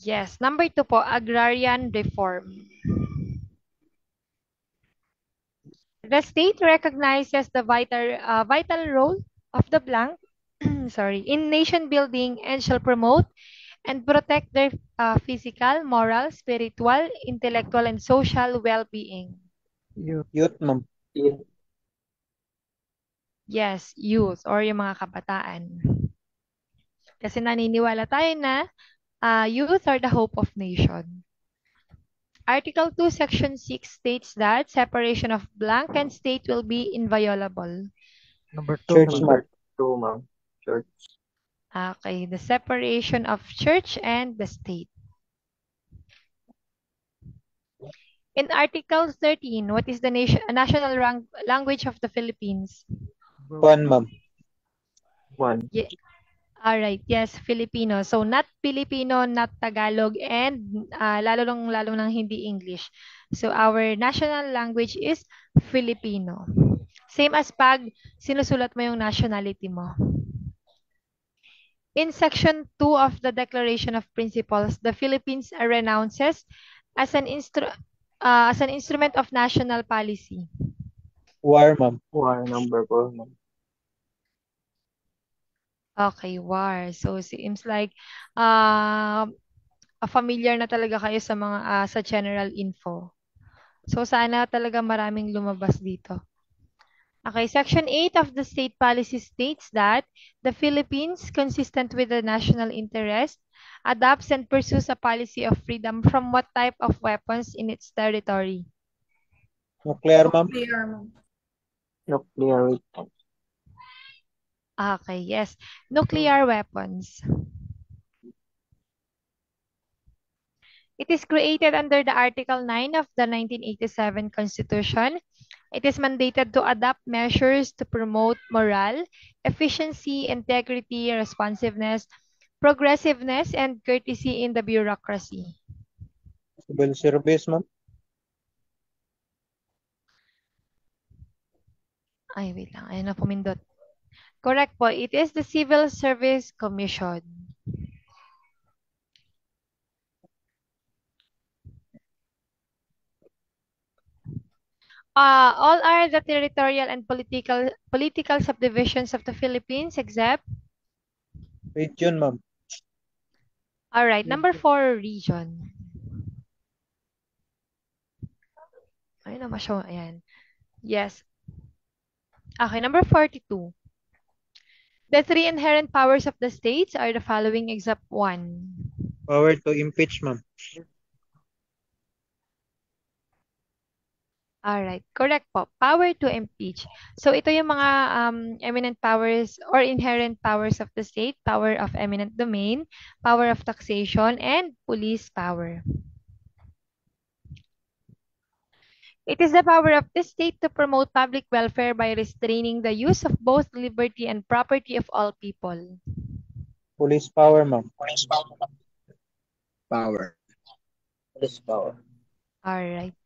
I: Yes. Number 2 po, agrarian reform. The state recognizes the vital role of the blank sorry, in nation building and shall promote and protect their physical, moral, spiritual, intellectual, and social well-being.
J: Youth, ma'am.
K: Youth.
I: Yes, youth or yung mga kabataan. Kasi naniniwala tayo na youth are the hope of nation. Article 2, Section 6 states that separation of blank and state will be inviolable.
J: Number 2,
K: Church,
J: ma'am.
K: 2, ma'am. Church.
I: Okay, the separation of church and the state. In Article 13, what is the national language of the Philippines?
J: One, ma'am.
K: One.
I: All right, yes, Filipino. So not Filipino, not Tagalog, and lalo nang hindi English. So our national language is Filipino. Same as pag sinusulat mo yung nationality mo. In Section 2 of the Declaration of Principles, the Philippines renounces as an instrument of national policy.
J: War, ma'am.
K: War, number 4, ma'am.
I: Okay, war. So seems like familiar na talaga kayo sa mga sa general info. So sana talaga maraming lumabas dito. Okay, Section 8 of the state policy states that the Philippines, consistent with the national interest, adopts and pursues a policy of freedom from what type of weapons in its territory?
J: Nuclear, ma'am.
D: Clear, ma'am.
K: Nuclear weapons.
I: Okay, yes. Nuclear weapons. It is created under the Article 9 of the 1987 Constitution. It is mandated to adopt measures to promote morale, efficiency, integrity, responsiveness, progressiveness, and courtesy in the bureaucracy.
J: Civil service, ma'am.
I: Ay, wait lang. Ayun na pumindot. Correct po. It is the Civil Service Commission. All are the territorial and political subdivisions of the Philippines except?
J: Region, ma'am.
I: All right. Number 4, region. Ayun na, ma-show. Ayan. Yes. Okay, number 42. The 3 inherent powers of the states are the following except 1.
J: Power to impeach, ma'am.
I: All right, correct po. Power to impeach. So ito yung mga eminent powers or inherent powers of the state, power of eminent domain, power of taxation, and police power. It is the power of the state to promote public welfare by restraining the use of both liberty and property of all people.
J: Police power, ma'am.
F: Power.
K: Police power.
I: All right.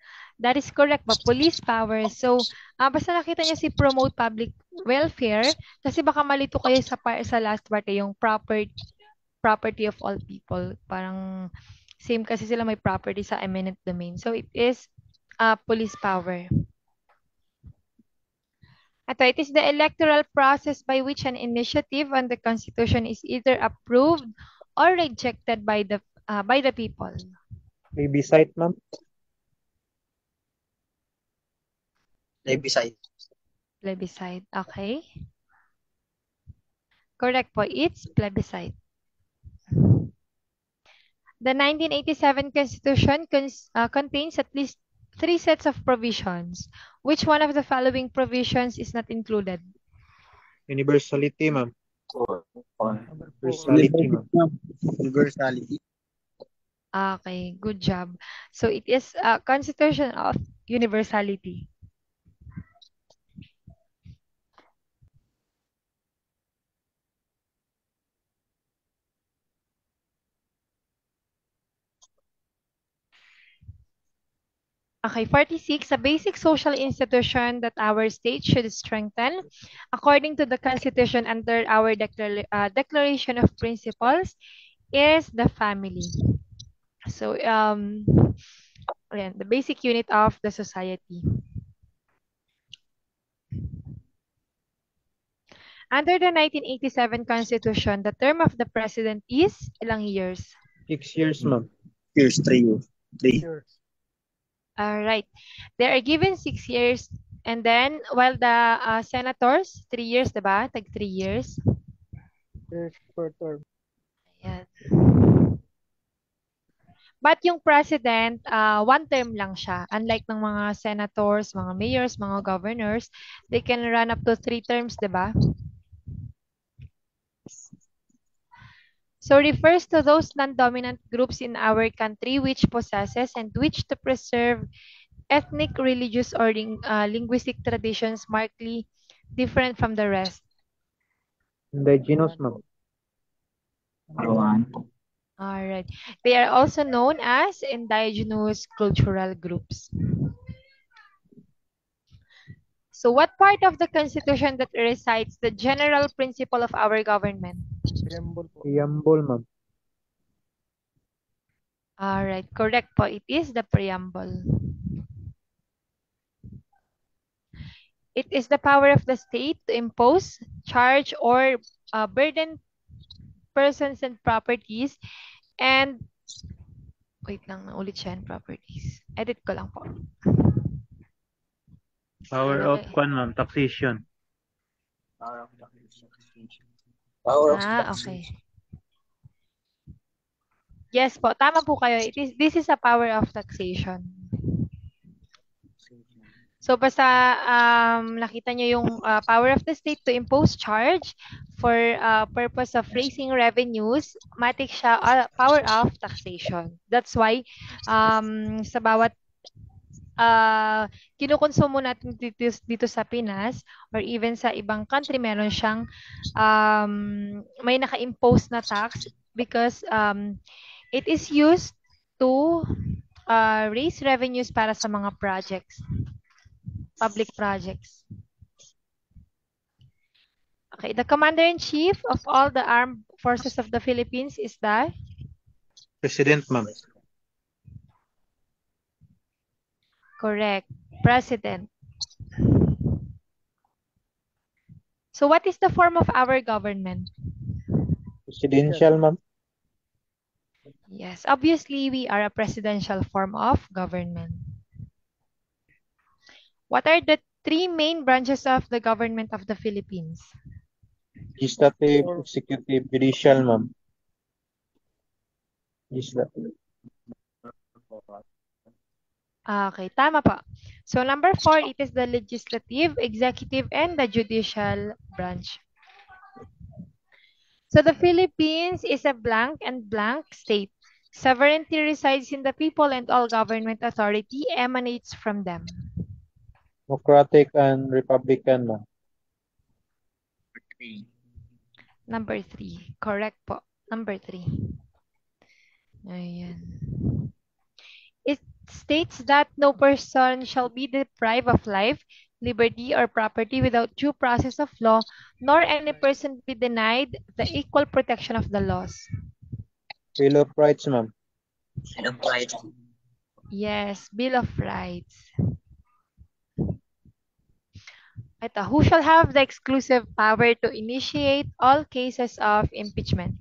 I: That is correct ba? Police power. So, basta nakita niyo si promote public welfare, kasi baka malito kayo sa last part, yung property of all people. Parang same kasi sila may property sa eminent domain. So, it is police power. It is the electoral process by which an initiative on the Constitution is either approved or rejected by the people.
J: Plebiscite, ma'am.
F: Plebiscite.
I: Plebiscite. Okay. Correct po. It's plebiscite. The 1987 Constitution contains at least 3 sets of provisions. Which one of the following provisions is not included?
J: Universality, ma'am.
F: Universality, ma'am. Universality.
I: Okay, good job. So it is a Constitution of Universality. Okay, 46, a basic social institution that our state should strengthen according to the Constitution under our Declaration of Principles is the family. So, the basic unit of the society. Under the 1987 Constitution, the term of the president is ilang years?
J: 6 years, ma'am.
F: 3 years. 3 years.
I: All right. They are given 6 years. And then, while the senators, 3 years, diba? Tag 3 years.
J: Years per term.
I: Ayan. But yung president, 1 term lang siya. Unlike ng mga senators, mga mayors, mga governors, they can run up to 3 terms, diba? So refers to those non-dominant groups in our country which possesses and which to preserve ethnic, religious, or linguistic traditions markedly different from the rest?
J: Indigenous, ma'am.
I: All right. They are also known as indigenous cultural groups. So what part of the Constitution that recites the general principle of our government?
J: Preamble, ma'am.
I: All right, correct po. It is the preamble. It is the power of the state to impose, charge, or burden persons and properties. And, wait lang, naulit siya, and properties. Edit ko lang po.
J: Power of
I: Okay.
J: ma'am, taxation.
K: Power of
I: Okay. Yes po, tama po kayo. This is a power of taxation. So basta nakita nyo yung power of the state to impose charge for purpose of raising revenues, matik siya power of taxation. That's why sa bawat kinukonsumo natin dito sa Pinas or even sa ibang country, meron siyang may naka-impose na tax because it is used to raise revenues para sa mga projects. Public projects. Okay, the Commander-in-Chief of all the armed forces of the Philippines is the
J: President, ma'am.
I: correct President. So what is the form of our government?
J: Presidential, ma'am.
I: Yes, obviously we are a presidential form of government. What are the three main branches of the government of the Philippines?
J: Legislative, executive, judicial, ma'am. Legislative.
I: Okay, tama pa. So number 4, it is the legislative, executive, and the judicial branch. So the Philippines is a blank and blank state. Sovereignty resides in the people and all government authority emanates from them.
J: Democratic and Republican, ma'am.
I: Number 3. Correct po. Number 3. Ayan. It states that no person shall be deprived of life, liberty, or property without due process of law, nor any person be denied the equal protection of the laws.
J: Bill of Rights, ma'am.
I: Yes, Bill of Rights. Ito, who shall have the exclusive power to initiate all cases of impeachment?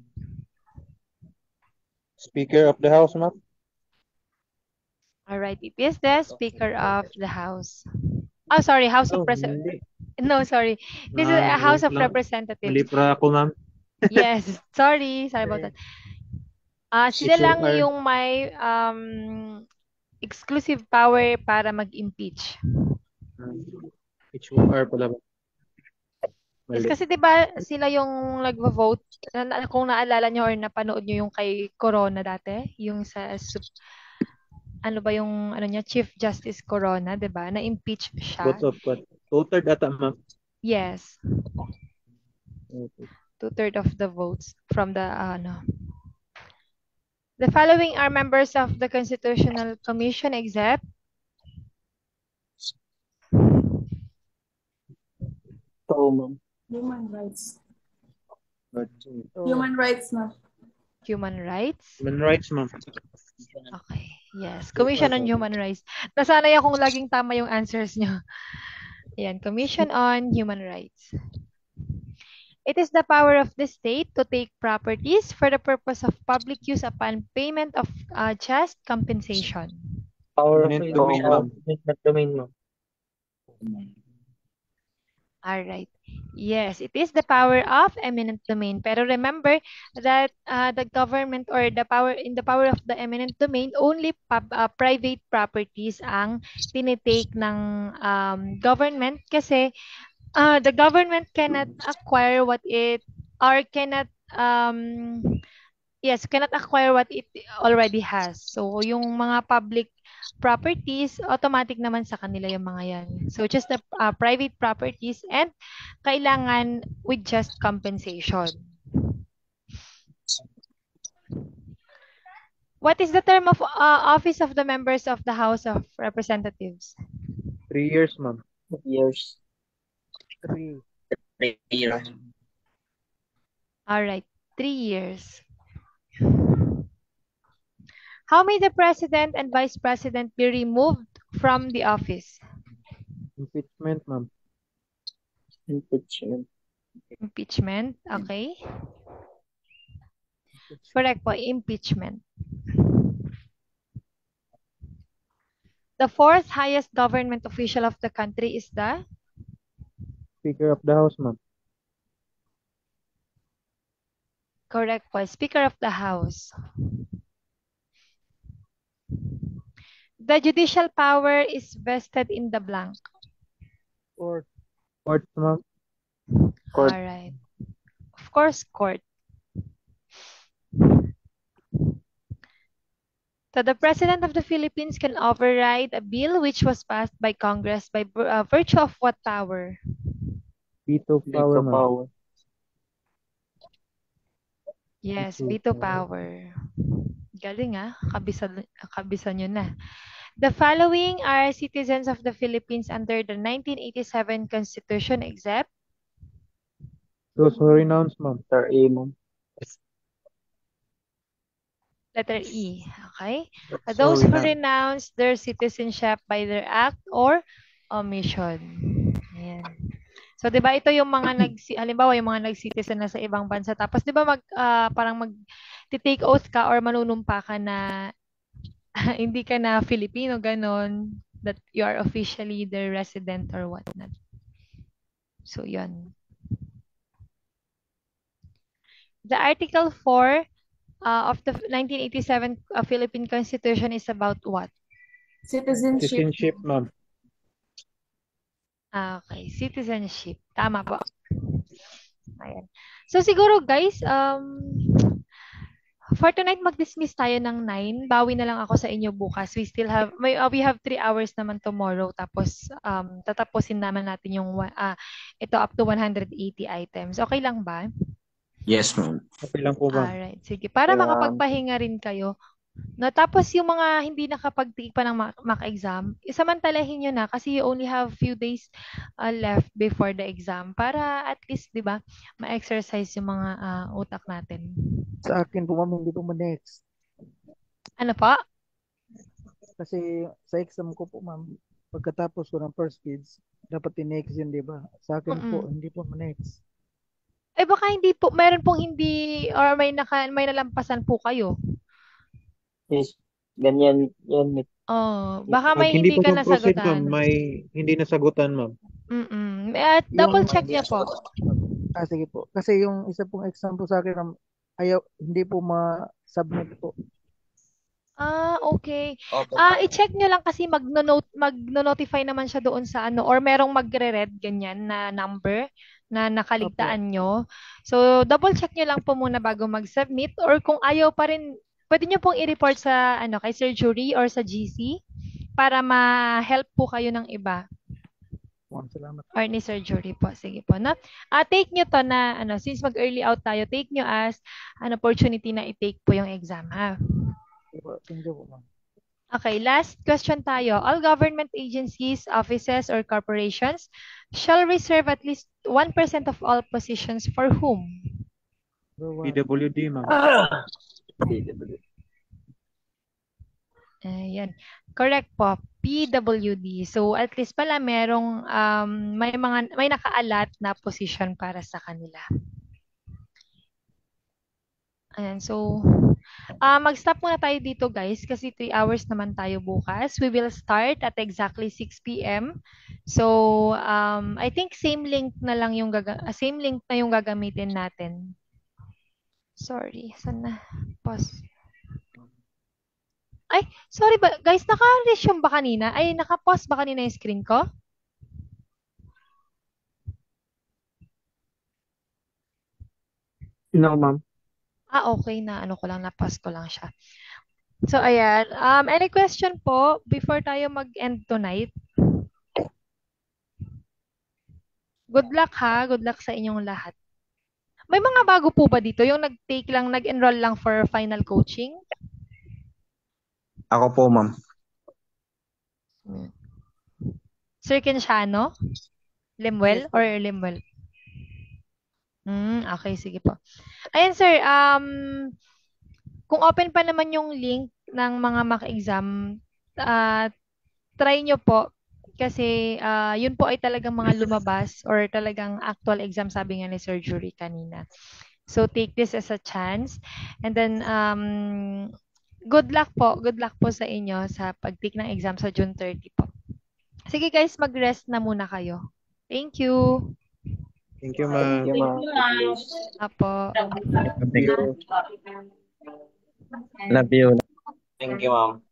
J: Speaker of the House, ma'am.
I: All right, it is the Speaker of the House. Oh, sorry, House of Representatives. No, sorry. This is a House of
J: Mali
I: Representatives.
J: pa ako, ma'am.
I: Yes, sorry about that. Sila lang yung may exclusive power para mag-impeach.
J: HOR pala ba?
I: Yes, kasi 'di ba sila yung nagvo-vote, kung naalala nyo or napanood nyo yung kay Corona dati, yung sa ano ba yung ano niya, Chief Justice Corona, 'di ba? Na-impeach siya.
J: Vote of what? 2/3 ata, ma'am.
I: Yes.
J: Okay.
I: 2/3 of the votes from the The following are members of the Constitutional Commission except
D: Human rights. Human rights na.
I: Human Rights.
J: Human rights, ma'am.
I: Okay. Yes, Commission on Human Rights. Nasanay akong laging tama yung answers nyo. Ayan, Commission on Human Rights. It is the power of the state to take properties for the purpose of public use upon payment of just compensation.
J: Power of domain, ma'am.
I: All right. Yes, it is the power of eminent domain. Pero remember that the government or the power of the eminent domain, only private properties ang tinitake ng government kasi the government cannot acquire what it or cannot yes, cannot acquire what it already has. So, yung mga public properties, automatic naman sa kanila yung mga yan. So, just the private properties and kailangan with just compensation. What is the term of office of the members of the House of Representatives?
J: 3 years, ma'am.
K: Years.
B: 3.
E: 3 years.
I: All right, 3 years. How may the president and vice president be removed from the office?
J: Impeachment, ma'am.
K: Impeachment.
I: Impeachment, okay. Correct po, impeachment. The fourth highest government official of the country is the
J: Speaker of the House, ma'am.
I: correct po, Speaker of the House. The judicial power is vested in the blank.
J: Court, ma'am.
K: Court.
I: All right. Of course, court. So the President of the Philippines can override a bill which was passed by Congress by virtue of what power?
J: Veto power,
K: Veto
J: ma'am.
K: power.
I: Yes,
J: Veto
I: veto power. Galing kabisan nyo na. The following are citizens of the Philippines under the 1987 Constitution except
J: Those who renounce, ma'am.
K: Letter A, ma'am.
I: letter E. Okay? Those who renounce their citizenship by their act or omission. Ayan. So, 'di ba ito yung mga halimbawa yung mga nag-citizen na sa ibang bansa tapos 'di ba parang mag-take oath ka or manunumpa ka na hindi ka na Filipino ganon that you are officially the resident or whatnot. So, 'yun. The Article 4 of the 1987 Philippine Constitution is about what?
D: Citizenship.
J: Citizenship, ma'am.
I: Okay, citizenship. Tama po. Ayan. So siguro guys, for tonight mag-dismiss tayo ng 9. Bawi na lang ako sa inyo bukas. We have 3 hours naman tomorrow tapos tatapusin naman natin yung ito up to 180 items. Okay lang ba?
E: Yes, ma'am.
J: Okay lang po, ma'am.
I: Alright, sige. Para makapagpahinga rin kayo. No, tapos yung mga hindi nakapag-take pa ng mock exam, isamantalahin nyo na kasi you only have few days left before the exam para at least, di ba, ma-exercise yung mga utak natin.
B: Sa akin po, ma'am, hindi po ma-next.
I: Ano pa?
B: Kasi sa exam ko po, ma'am, pagkatapos ko ng first kids, dapat i-next yun, di ba? Sa akin po, hindi po ma-next.
I: Eh baka hindi po, meron pong hindi, or may nalampasan po kayo.
K: Yes. Ganyan yan.
I: Baka may hindi ka
J: proceed, ma'am,
I: nasagutan.
J: may hindi nasagutan, ma'am.
I: At double check niya po.
B: Sige po. Kasi yung isa pong exam po sa akin, ma'am, hindi po ma-submit po.
I: Okay. I-check nyo lang kasi mag-notify naman siya doon sa or merong magre-read ganyan na number na nakaligtaan nyo. So, double check nyo lang po muna bago mag-submit or kung ayaw pa rin, pwede nyo pong i-report sa kay Sir Jury or sa GC para ma-help po kayo ng iba.
B: Salamat.
I: Or ni Sir Jury po. Sige po. No? Take nyo to na, since mag-early out tayo, take nyo as an opportunity na i-take po yung exam, ha?
B: Thank you po, ma'am.
I: Okay, last question tayo. All government agencies, offices, or corporations shall reserve at least 1% of all positions for whom?
J: PWD, ma'am.
I: Ayan. Correct po. PWD. So, at least pala merong may nakaalat na position para sa kanila. Ayan. So, mag-stop muna tayo dito guys kasi 3 hours naman tayo bukas. We will start at exactly 6 p.m. So, I think same link na yung gagamitin natin. Sorry, sana pause. Ay, sorry ba guys, naka-resume ba kanina? Ay, naka-pause ba kanina yung screen ko?
J: No, ma'am.
I: Okay na ano ko lang, na-pause ko lang siya. So, ayan. Any question po before tayo mag-end tonight? Good luck ha. Good luck sa inyong lahat. May mga bago po ba dito? Yung nag-enroll lang for final coaching?
E: Ako po, ma'am.
I: Sir Kenciano? Limwell or Limwell? Okay, sige po. Ayan, sir. Kung open pa naman yung link ng mga mock exam, try nyo po. Kasi yun po ay talagang mga lumabas or talagang actual exam, sabi nga ni Sir Jury kanina. So, take this as a chance. And then, good luck po. Good luck po sa inyo sa pag-take ng exam sa June 30 po. Sige guys, mag-rest na muna kayo. Thank you.
J: Thank you, ma'am.
K: Thank you, ma'am.
I: Apo.
E: Thank you. Love you.
C: Thank you, ma'am.